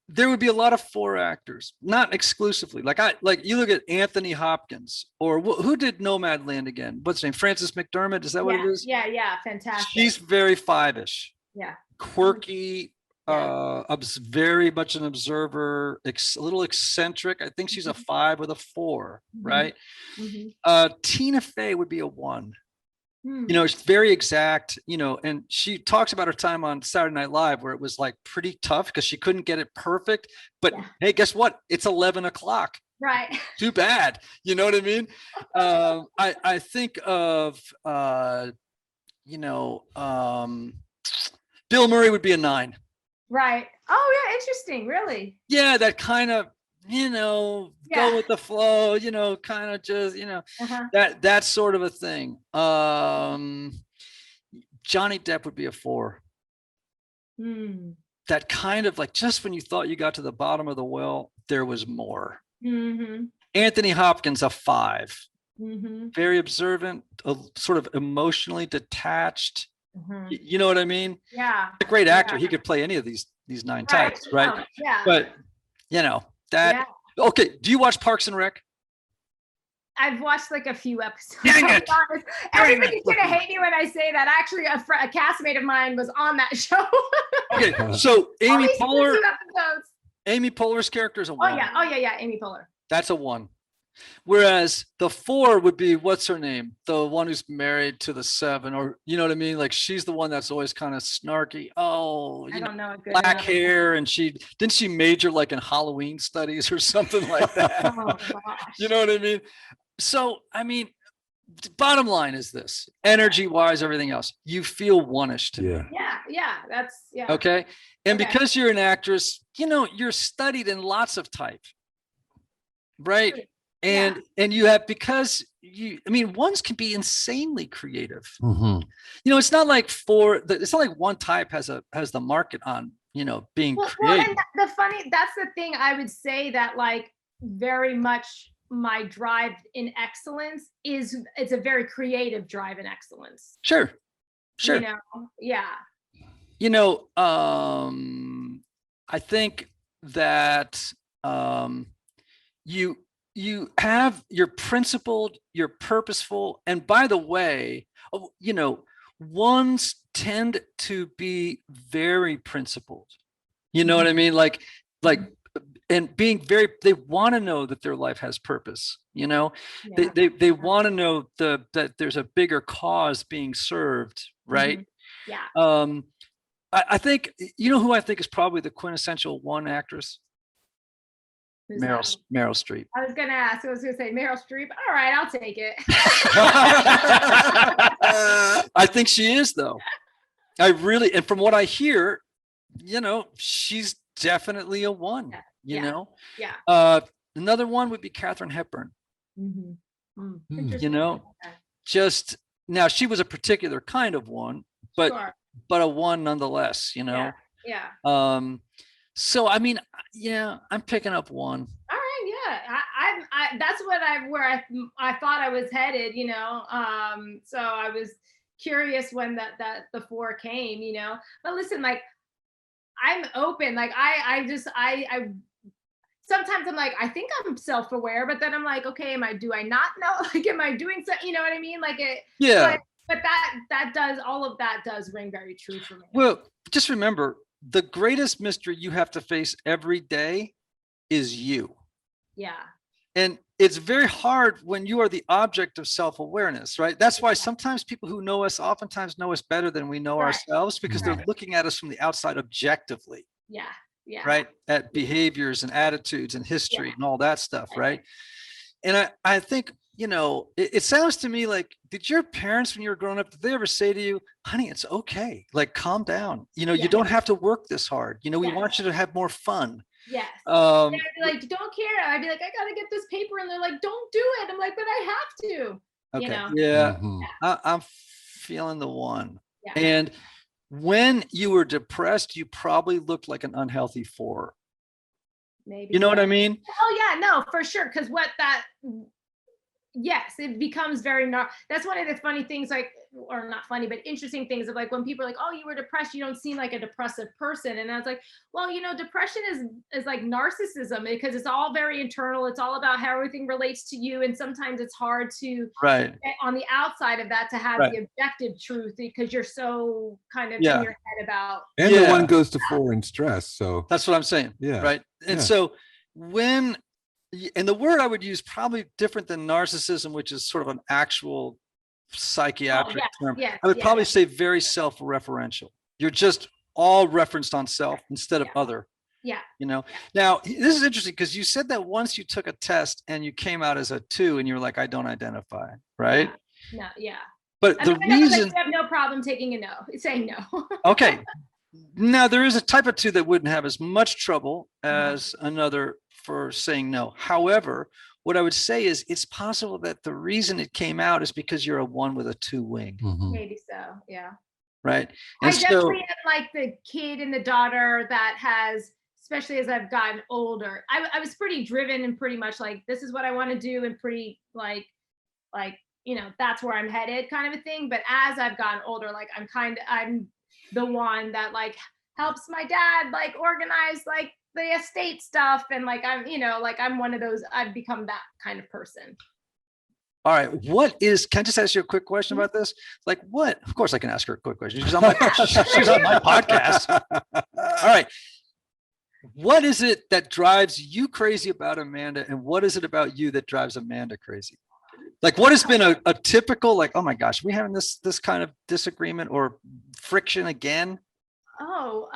there would be a lot of 4 actors, not exclusively. Like you look at Anthony Hopkins, or who did Nomadland again? What's his name? Frances McDermott. Is that what it is? Yeah. Fantastic. She's very 5-ish. Yeah. Quirky, very much an observer, a little eccentric. I think she's a 5 with a 4, right? Tina Fey would be a 1. You know, it's very exact, you know, and she talks about her time on Saturday Night Live where it was like pretty tough because she couldn't get it perfect. But hey, guess what? It's 11 o'clock. Right. Too bad. You know what I mean? I think of, Bill Murray would be a 9. Right. Oh, yeah. Interesting. Really? Yeah. That kind of, go with the flow, kind of just, that sort of a thing. Johnny Depp would be a 4. That kind of like, just when you thought you got to the bottom of the well, there was more. Anthony Hopkins, a 5. Very observant, sort of emotionally detached. You know what I mean? Yeah. A great actor. He could play any of these 9 types, right? Oh, yeah. But okay. Do you watch Parks and Rec? I've watched like a few episodes. Dang it. Everybody's gonna hate me when I say that. Actually, a castmate of mine was on that show. Okay, so Amy Poehler. 2 episodes. Amy Poehler's character is a 1. Oh yeah, Amy Poehler. That's a 1. Whereas the 4 would be, what's her name? The one who's married to the 7, or you know what I mean? Like she's the one that's always kind of snarky. Oh, I don't know. Black hair, and she major like in Halloween studies or something like that. Oh gosh. You know what I mean? So I mean, bottom line is this: energy wise, everything else, you feel 1-ish to me. Yeah. That's Okay. And because you're an actress, you're studied in lots of type. Right. True. And you have, because ones can be insanely creative. It's not like it's not like one type has the market on, being creative. And that's the thing I would say, that like very much my drive in excellence it's a very creative drive in excellence. Sure. I think that you have, you're principled, you're purposeful. And by the way, ones tend to be very principled. You know what I mean? Like, and being they want to know that their life has purpose. They want to know that there's a bigger cause being served. Right. I think, who I think is probably the quintessential 1 actress? Meryl Streep. I was gonna say Meryl Streep. All right, I'll take it. I think she is, though. And from what I hear, she's definitely a 1. Another 1 would be Katharine Hepburn. Just now, she was a particular kind of 1, but a 1 nonetheless. So I mean, I'm picking up 1. All right, I that's where I thought I was headed, so I was curious when that the 4 came, but listen, like I'm open, like I sometimes I'm like, I think I'm self-aware, but then I'm like, okay, do I not know? Like, am I doing something? You know what I mean? Like it. Yeah. But that does, all of that does ring very true for me. Well, just remember, the greatest mystery you have to face every day is you. Yeah. And it's very hard when you are the object of self-awareness, right? That's why sometimes people who know us oftentimes know us better than we know Right. ourselves, because they're Right. looking at us from the outside objectively, Yeah. Yeah. right? At behaviors and attitudes and history Yeah. and all that stuff, right? And I think, you know, it sounds to me like, did your parents when you were growing up, did they ever say to you, honey, it's okay, like calm down, you know, you don't have to work this hard, you know, we want you to have more fun. Yes. And I'd be like, don't care. I'd be like, I gotta get this paper, and they're like, don't do it. I'm like, but I have to. Okay. You know? Yeah. Mhm. I'm feeling the one. Yeah. And when you were depressed, you probably looked like an unhealthy 4. Maybe. You know what I mean? Oh yeah, no, for sure. Because yes, it becomes very that's one of the funny things, like, or not funny, but interesting things of like when people are like, oh, you were depressed, you don't seem like a depressive person. And I was like, well, you know, depression is like narcissism, because it's all very internal. It's all about how everything relates to you. And sometimes it's hard to Right. get on the outside of that to have the objective truth, because you're so kind of in your head about. And the one goes to 4 in stress. So that's what I'm saying. Yeah. Right. And so and the word I would use probably different than narcissism, which is sort of an actual psychiatric term. I would probably say very self-referential. You're just all referenced on self instead of other. Yeah. You know, now this is interesting because you said that once you took a test and you came out as a 2 and you were like, I don't identify. Right. No. Yeah. But the reason you have no problem saying no. Okay. Now there is a type of 2 that wouldn't have as much trouble as another for saying no. However, what I would say is it's possible that the reason it came out is because you're a 1 with a 2 wing. Maybe so. Yeah. Right. And I definitely am like the kid and the daughter that has, especially as I've gotten older, I was pretty driven and pretty much like, this is what I want to do, and pretty like, you know, that's where I'm headed kind of a thing. But as I've gotten older, like I'm the one that like helps my dad like organize like the estate stuff, and like I'm, you know, like I'm one of those, I've become that kind of person. All right. Can I just ask you a quick question about this? Like what? Of course I can ask her a quick question. She's on my podcast. All right. What is it that drives you crazy about Amanda, and what is it about you that drives Amanda crazy? Like what has been a typical, like, oh my gosh, we having this kind of disagreement or friction again? Oh,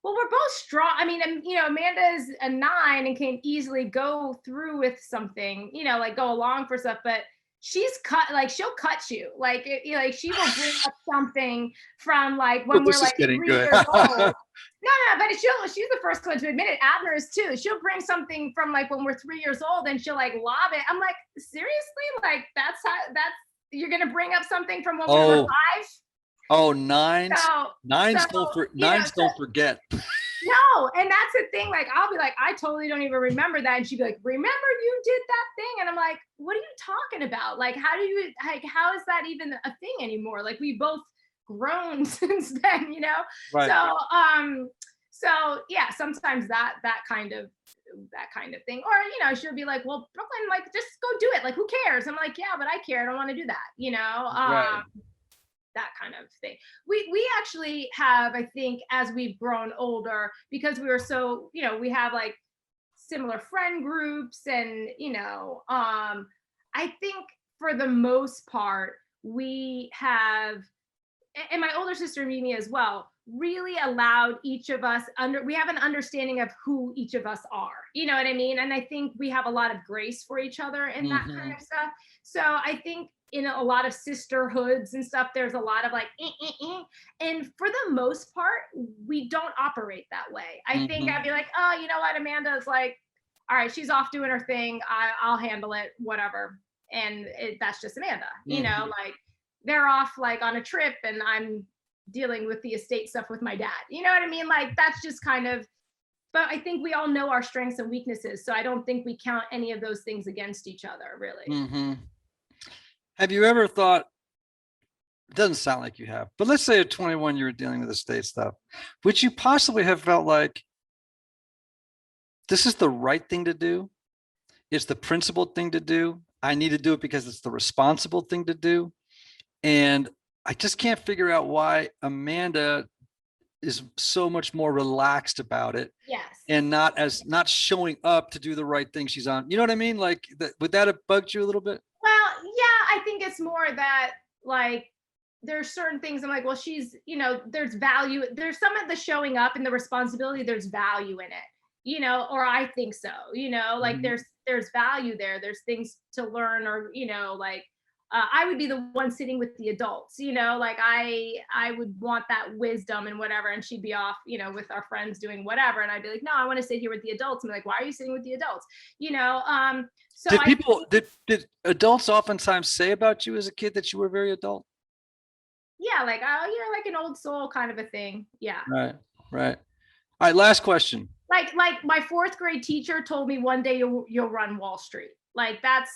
well, we're both strong. I mean, you know, Amanda is a 9 and can easily go through with something, you know, like go along for stuff, but she'll cut you. Like, like she will bring up something from like when we're like 3 years old. No, but she's the first one to admit it. Abner is too. She'll bring something from like when we're 3 years old and she'll like lob it. I'm like, seriously? Like you're going to bring up something from when we were 5? Oh, nines don't forget. No, and that's the thing. Like, I'll be like, I totally don't even remember that, and she'd be like, remember you did that thing? And I'm like, what are you talking about? Like, how is that even a thing anymore? Like, we both grown since then, you know. Right. So yeah, sometimes that kind of thing, or you know, she'll be like, well, Brooklyn, like, just go do it. Like, who cares? I'm like, yeah, but I care. I don't want to do that, you know. Right. That kind of thing. We actually have, I think, as we've grown older, because we were so, you know, we have like similar friend groups, and you know, I think for the most part we have, and my older sister Mimi as well, really allowed each of us we have an understanding of who each of us are, you know what I mean? And I think we have a lot of grace for each other and that kind of stuff. So I think in a lot of sisterhoods and stuff, there's a lot of like, and for the most part, we don't operate that way. I think I'd be like, oh, you know what, Amanda's like, all right, she's off doing her thing. I'll handle it, whatever. And that's just Amanda, you know, like they're off like on a trip and I'm dealing with the estate stuff with my dad. You know what I mean? Like that's just kind of, but I think we all know our strengths and weaknesses. So I don't think we count any of those things against each other, really. Have you ever thought, it doesn't sound like you have, but let's say at 21, you were dealing with estate stuff. Would you possibly have felt like this is the right thing to do? It's the principled thing to do. I need to do it because it's the responsible thing to do. And I just can't figure out why Amanda is so much more relaxed about it Yes. and not showing up to do the right thing she's on. You know what I mean? Like would that have bugged you a little bit? Well, yeah, I think it's more that like there's certain things I'm like, well, she's, there's value. There's some of the showing up and the responsibility, there's value in it, or I think so, like Mhm. there's value there. There's things to learn or, like I would be the one sitting with the adults, like I would want that wisdom and whatever. And she'd be off, with our friends doing whatever. And I'd be like, no, I want to sit here with the adults. And be like, why are you sitting with the adults? So Did adults oftentimes say about you as a kid that you were very adult? yeah, like, oh, you're like an old soul kind of a thing. Yeah. Right. All right. Last question. Like my fourth grade teacher told me one day you'll run Wall Street. Like that's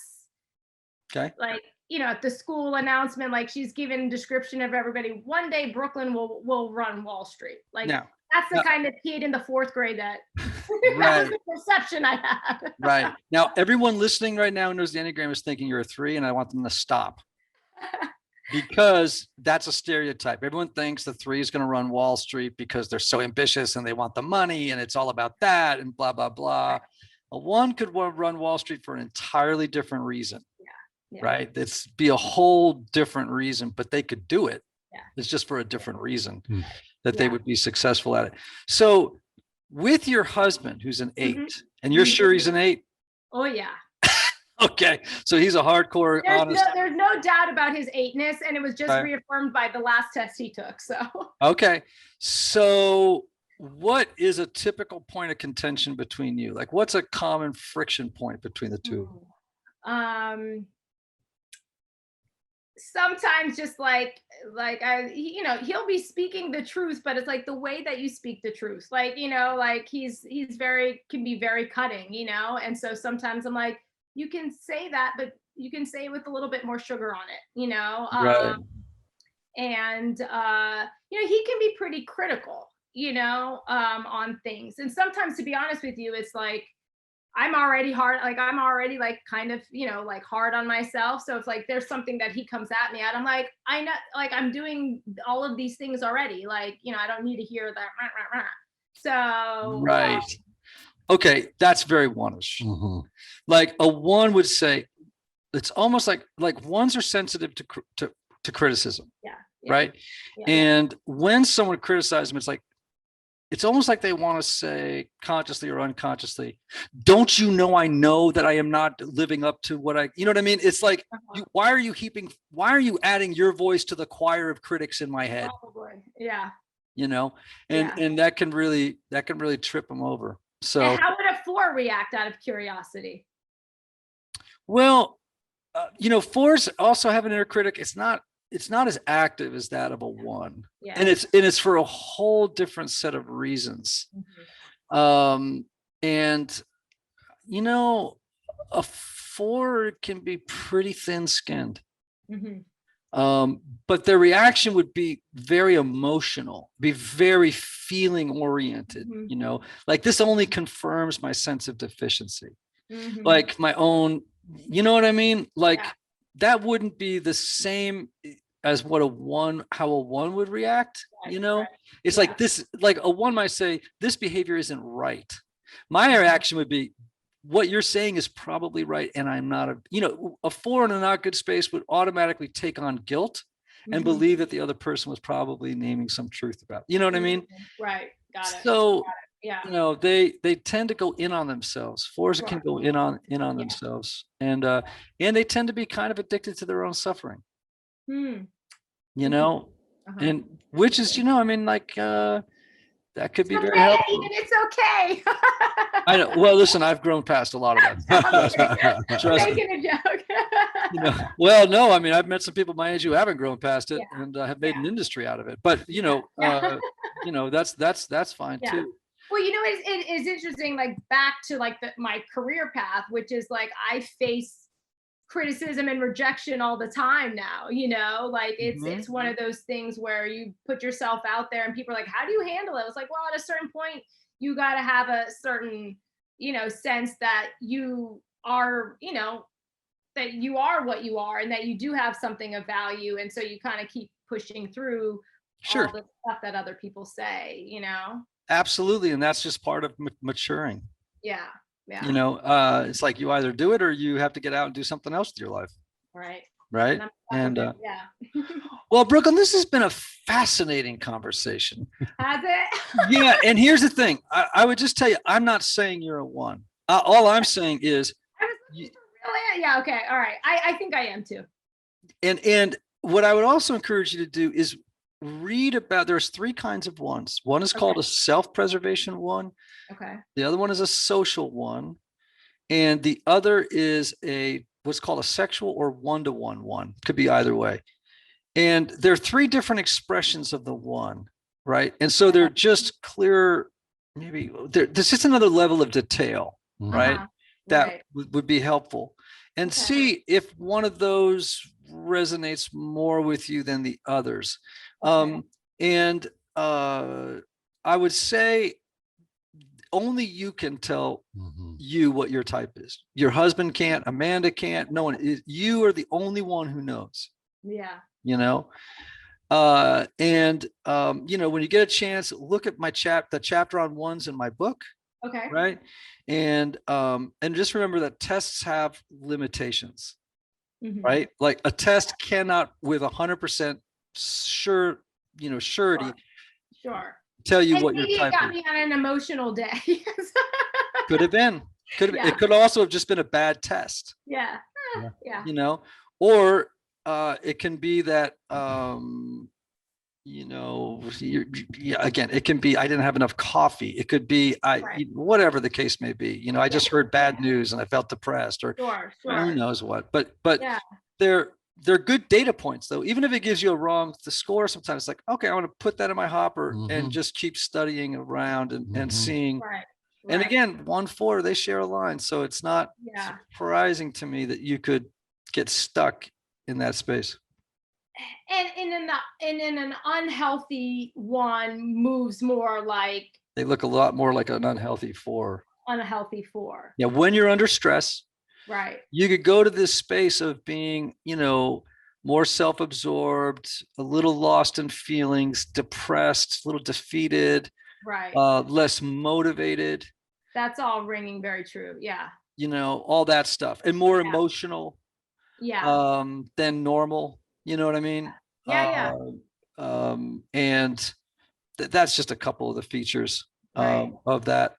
Okay. like, at the school announcement, like she's given a description of everybody. One day Brooklyn will run Wall Street. Like Now, that's the kind of kid in the fourth grade that, that Right. was the perception I had. right. Now, everyone listening right now who knows the Enneagram is thinking you're a 3, and I want them to stop. Because that's a stereotype. Everyone thinks the 3 is going to run Wall Street because they're so ambitious and they want the money and it's all about that and blah, blah, blah. A 1 could run Wall Street for an entirely different reason, Yeah. right? It's be a whole different reason, but they could do it. Yeah. It's just for a different reason Hmm. that they Yeah. would be successful at it. So with your husband, who's an 8, Mhm. and you're Mhm. sure he's an 8? Oh yeah. Okay. So he's a hardcore, honest. There's no doubt about his 8-ness, and it was just Right. reaffirmed by the last test he took. So Okay. So what is a typical point of contention between you? Like what's a common friction point between the two? Sometimes just like he'll be speaking the truth, but it's like the way that you speak the truth, like like he's can be very cutting, and so sometimes I'm like, you can say that, but you can say it with a little bit more sugar on it, Right. and he can be pretty critical, on things, and sometimes, to be honest with you, it's like I'm already hard, like I'm already like kind of, like hard on myself. So if like there's something that he comes at me at, I'm like, I know, like I'm doing all of these things already. Like, I don't need to hear that. Rah, rah, rah. So Right. Okay. That's very 1-ish. Mhm. Like a 1 would say, it's almost like 1s are sensitive to criticism. Yeah. Right. Yeah. And when someone criticizes them, it's almost like they want to say consciously or unconsciously, don't you know, I know that I am not living up to what you know what I mean? It's like, why are you adding your voice to the choir of critics in my head? Probably. Yeah. And that can really trip them over. So And how would a 4 react out of curiosity? well, 4s also have an inner critic. It's not as active as that of a 1. Yeah. And it's for a whole different set of reasons. Mhm. And a 4 can be pretty thin-skinned. Mhm. But their reaction would be very emotional, be very feeling oriented, Mhm. Like this only confirms my sense of deficiency. Mhm. Like my own, you know what I mean? Like Yeah. that wouldn't be the same as how a 1 would react, Right. It's Yeah. like this, like a 1 might say, this behavior isn't right. My reaction would be, what you're saying is probably right. And I'm not a 4 in a not good space would automatically take on guilt and Mhm. believe that the other person was probably naming some truth about, you know what I mean? Right. Got it. So, Yeah. they tend to go in on themselves. 4s can go in on themselves. And they tend to be kind of addicted to their own suffering, Hmm. and which is, I mean, like, that could be It's very okay, helpful. Ian, it's okay. I know. Well, listen, I've grown past a lot of that. Trust me. Making a joke. Well, no, I mean, I've met some people my age who haven't grown past it Yeah. and have made an industry out of it. But that's fine Yeah. too. Well, it's interesting, like back to like my career path, which is like I face criticism and rejection all the time now, like it's one of those things where you put yourself out there and people are like, how do you handle it? It's like, well, at a certain point, you got to have a certain, sense that you are, that you are what you are and that you do have something of value. And so you kind of keep pushing through Sure. all the stuff that other people say, you know? Absolutely. And that's just part of maturing. Yeah. Yeah. You know, it's like you either do it or you have to get out and do something else with your life. Right. Right. I'm stuck And with it, yeah. well, Brooklyn, this has been a fascinating conversation. Has it? Yeah. And here's the thing. I would just tell you, I'm not saying you're a one. All I'm saying is, I was looking for really, yeah, okay. All right. I think I am too. and what I would also encourage you to do is read about, there's three kinds of ones. One is called Okay. a self-preservation one. Okay. The other one is a social one. And the other is what's called a sexual or one-to-one one. Could be either way. And there are three different expressions of the one, right? And so they're just clear, maybe there's just another level of detail, right? Uh-huh. That Right. would be helpful. And Okay. see if one of those resonates more with you than the others. Okay. And I would say only you can tell you what your type is. Your husband can't, Amanda can't, no one. You are the only one who knows, Yeah. you know? You know, when you get a chance, look at the chapter on ones in my book, Okay. right? And just remember that tests have limitations, Mhm. right? Like a test cannot with 100% surety Sure. tell you And what your maybe it type got is. me on an emotional day. Could have been. Yeah. It could also have just been a bad test, Yeah. Yeah. Yeah. you know, or it can be that you know, again, it can be I didn't have enough coffee. It could be Right. whatever the case may be. You know, I just heard bad Yeah. news and I felt depressed, or Sure. who Sure. knows what. But Yeah. they're good data points though. Even if it gives you the score, sometimes it's like, okay, I want to put that in my hopper and just keep studying around and seeing. Right. And Right. again, 1-4, they share a line. So it's not Yeah. surprising to me that you could get stuck in that space. And in an unhealthy one moves more like They look a lot more like an unhealthy 4. unhealthy 4. Yeah, when you're under stress, Right. you could go to this space of being, you know, more self-absorbed, a little lost in feelings, depressed, a little defeated, Right. less motivated, That's all ringing very true. Yeah. you know, all that stuff, and more Yeah. emotional Yeah. than normal. You know what I mean? Yeah. And that's just a couple of the features Right. of that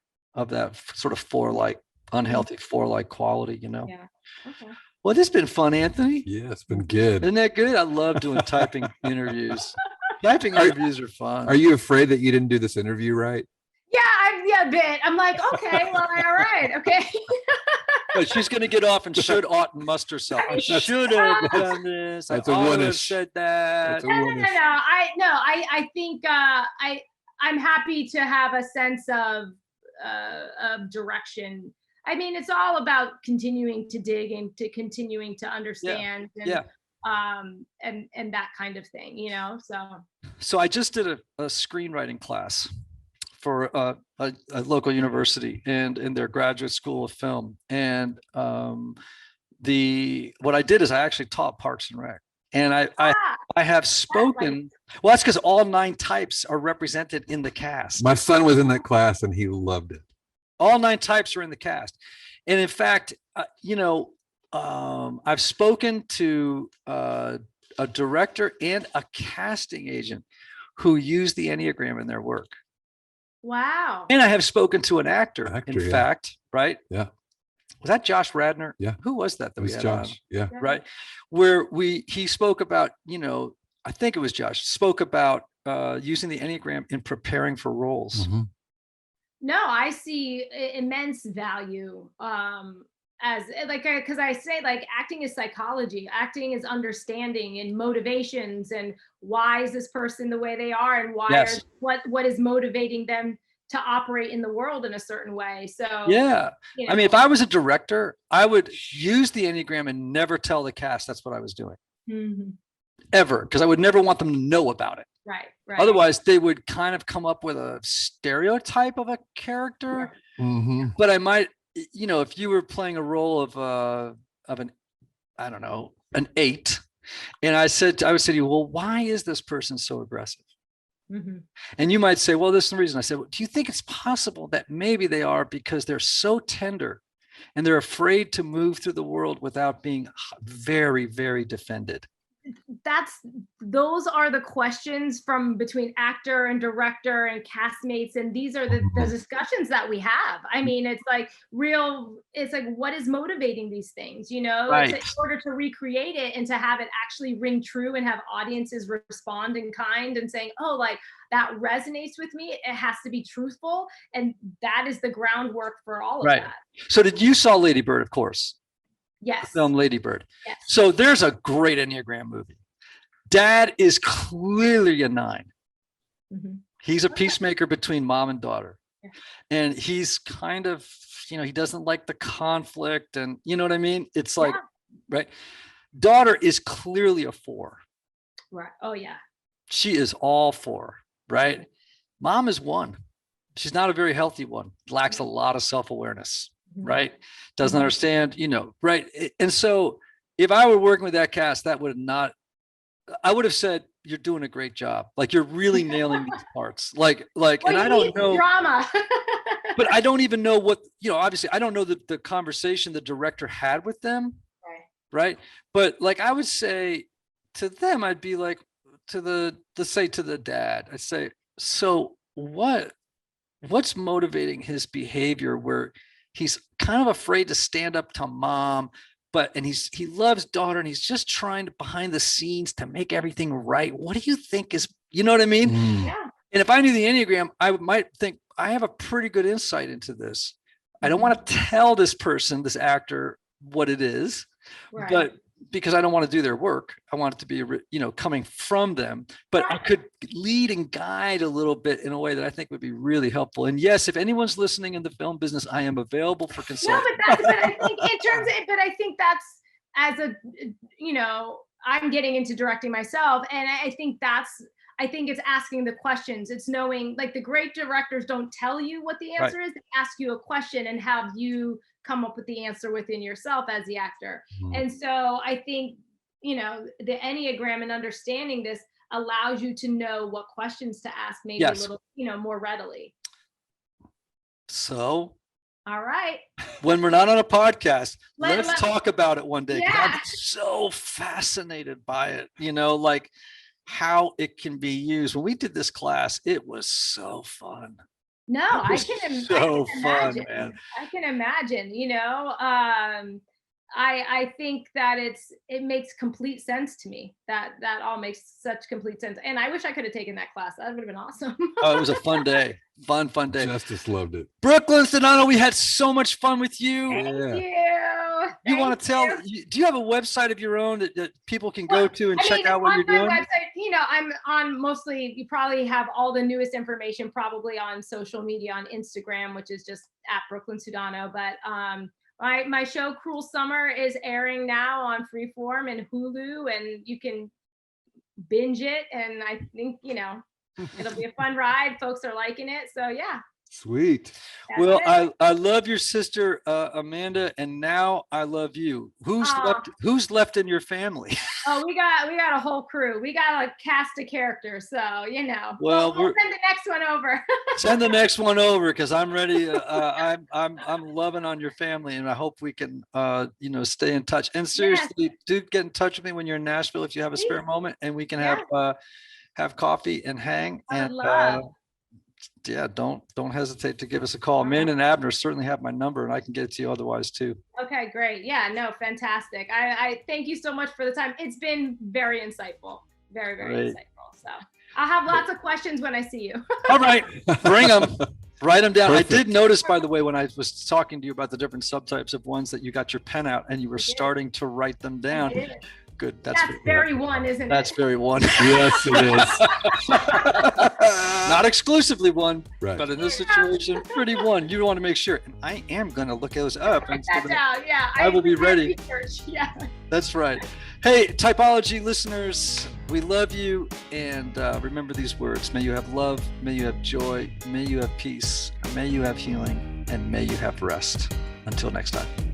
sort of 4-like unhealthy 4-like quality, you know. Yeah. Okay. Well, this has been fun, Anthony. Yeah, it's been good. Isn't that good? I love doing typing interviews. Typing interviews are fun. Are you afraid that you didn't do this interview right? Yeah, a bit. I'm like, okay, well, all right, okay. But she's going to get off and should, ought, and must herself. I should have done this. That's I a ought to have one-ish. said that. That's a No. one-ish. I think I'm happy to have a sense of direction. I mean, it's all about continuing to dig and to continuing to understand and Yeah. And that kind of thing, you know. So I just did a screenwriting class for a local university and in their graduate school of film. And what I did is I actually taught Parks and Rec. And I have spoken. Well, that's because all 9 types are represented in the cast. My son was in that class and he loved it. All 9 types are in the cast. And in fact, you know, I've spoken to a director and a casting agent who use the Enneagram in their work. Wow. And I have spoken to an actor in yeah. fact, right? Yeah. Was that Josh Radner? Yeah. Who was that? It was Josh. Yeah. Right. Where he spoke about, you know, I think it was Josh, spoke about using the Enneagram in preparing for roles. Mhm. No, I see immense value as like, because I say like acting is psychology, acting is understanding and motivations and why is this person the way they are and why Yes. what is motivating them to operate in the world in a certain way. So Yeah. you I mean, if know. I was a director, I would use the Enneagram and never tell the cast that's what I was doing. Mhm. Ever, because I would never want them to know about it. Right. Otherwise, they would kind of come up with a stereotype of a character. Mhm. But I might, you know, if you were playing a role of an, I don't know, an 8, and I would say to you, well, why is this person so aggressive? Mhm. And you might say, well, this is the reason. I said, well, do you think it's possible that maybe they are because they're so tender and they're afraid to move through the world without being very, very defended? Those are the questions from between actor and director and castmates, and these are the discussions that we have. I mean, it's like what is motivating these things, you know? Right. In order to recreate it and to have it actually ring true and have audiences respond in kind and saying, oh, like that resonates with me, it has to be truthful, and that is the groundwork for all of that. So you saw Lady Bird, of course. Yes. The film Lady Bird. Yes. So there's a great Enneagram movie. Dad is clearly a 9. Mm-hmm. He's a peacemaker between mom and daughter. Yeah. And he's kind of, he doesn't like the conflict, and you know what I mean? It's like, right. Daughter is clearly a 4. Right. Oh yeah. She is all 4, right? Mom is 1. She's not a very healthy one. Lacks a lot of self-awareness. Right. Doesn't understand, right. And so if I were working with that cast, I would have said, you're doing a great job. Like, you're really nailing these parts. Like, and I don't know drama. but I don't even know what, obviously I don't know the conversation the director had with them. Right. But like, I would say to them, I'd be like, to the dad, I'd say, so what's motivating his behavior where he's kind of afraid to stand up to mom, and he loves daughter, and he's just trying to behind the scenes to make everything right. What do you think is, you know what I mean? Yeah. And if I knew the Enneagram, I might think I have a pretty good insight into this. I don't want to tell this actor what it is, but because I don't want to do their work, I want it to be, coming from them, but I could lead and guide a little bit in a way that I think would be really helpful. And yes, if anyone's listening in the film business, I am available for consulting. No, but I think in terms of, but I think that's I'm getting into directing myself. And I think it's asking the questions. It's knowing, like, the great directors don't tell you what the answer is. They ask you a question and have you come up with the answer within yourself as the actor. And so I think, the Enneagram and understanding this allows you to know what questions to ask, maybe a little, more readily. So, all right. When we're not on a podcast, let's talk about it one day. Yeah. I'm so fascinated by it, like how it can be used. When we did this class, it was so fun. No, I can imagine. Man. I can imagine, I think that it makes complete sense to me. That all makes such complete sense. And I wish I could have taken that class. That would have been awesome. Oh, it was a fun day. Fun day. Justice loved it. Brooklyn Sudano, we had so much fun with you. Thank you. You want to tell, do you have a website of your own that people can go to and check out what you're doing? Website, I'm on mostly, you probably have all the newest information probably on social media, on Instagram, which is just at Brooklyn Sudano. But my show Cruel Summer is airing now on Freeform and Hulu, and you can binge it. And I think, it'll be a fun ride. Folks are liking it. So yeah. Sweet. Well, I love your sister, Amanda, and now I love you. Who's left in your family? Oh, we got a whole crew. We got a cast of characters. So, well, we'll send the next one over. Send the next one over, because I'm ready. I'm loving on your family, and I hope we can, stay in touch. And seriously, do get in touch with me when you're in Nashville if you have a spare moment, and we can have coffee and hang. Don't hesitate to give us a call. Min and Abner certainly have my number, and I can get it to you otherwise too. Okay, great. Yeah, no, fantastic. I thank you so much for the time. It's been very insightful. Very, very insightful. So I'll have lots of questions when I see you. All right, bring them. Write them down. Perfect. I did notice, by the way, when I was talking to you about the different subtypes of ones, that you got your pen out and you were starting to write them down. Good. That's very one, isn't it? That's very one. Yes, it is. Not exclusively one, right, but in this situation, pretty one. You want to make sure. And I am going to look those up. And I will be ready. Yeah. That's right. Hey, typology listeners, we love you. And remember these words. May you have love. May you have joy. May you have peace. May you have healing. And may you have rest. Until next time.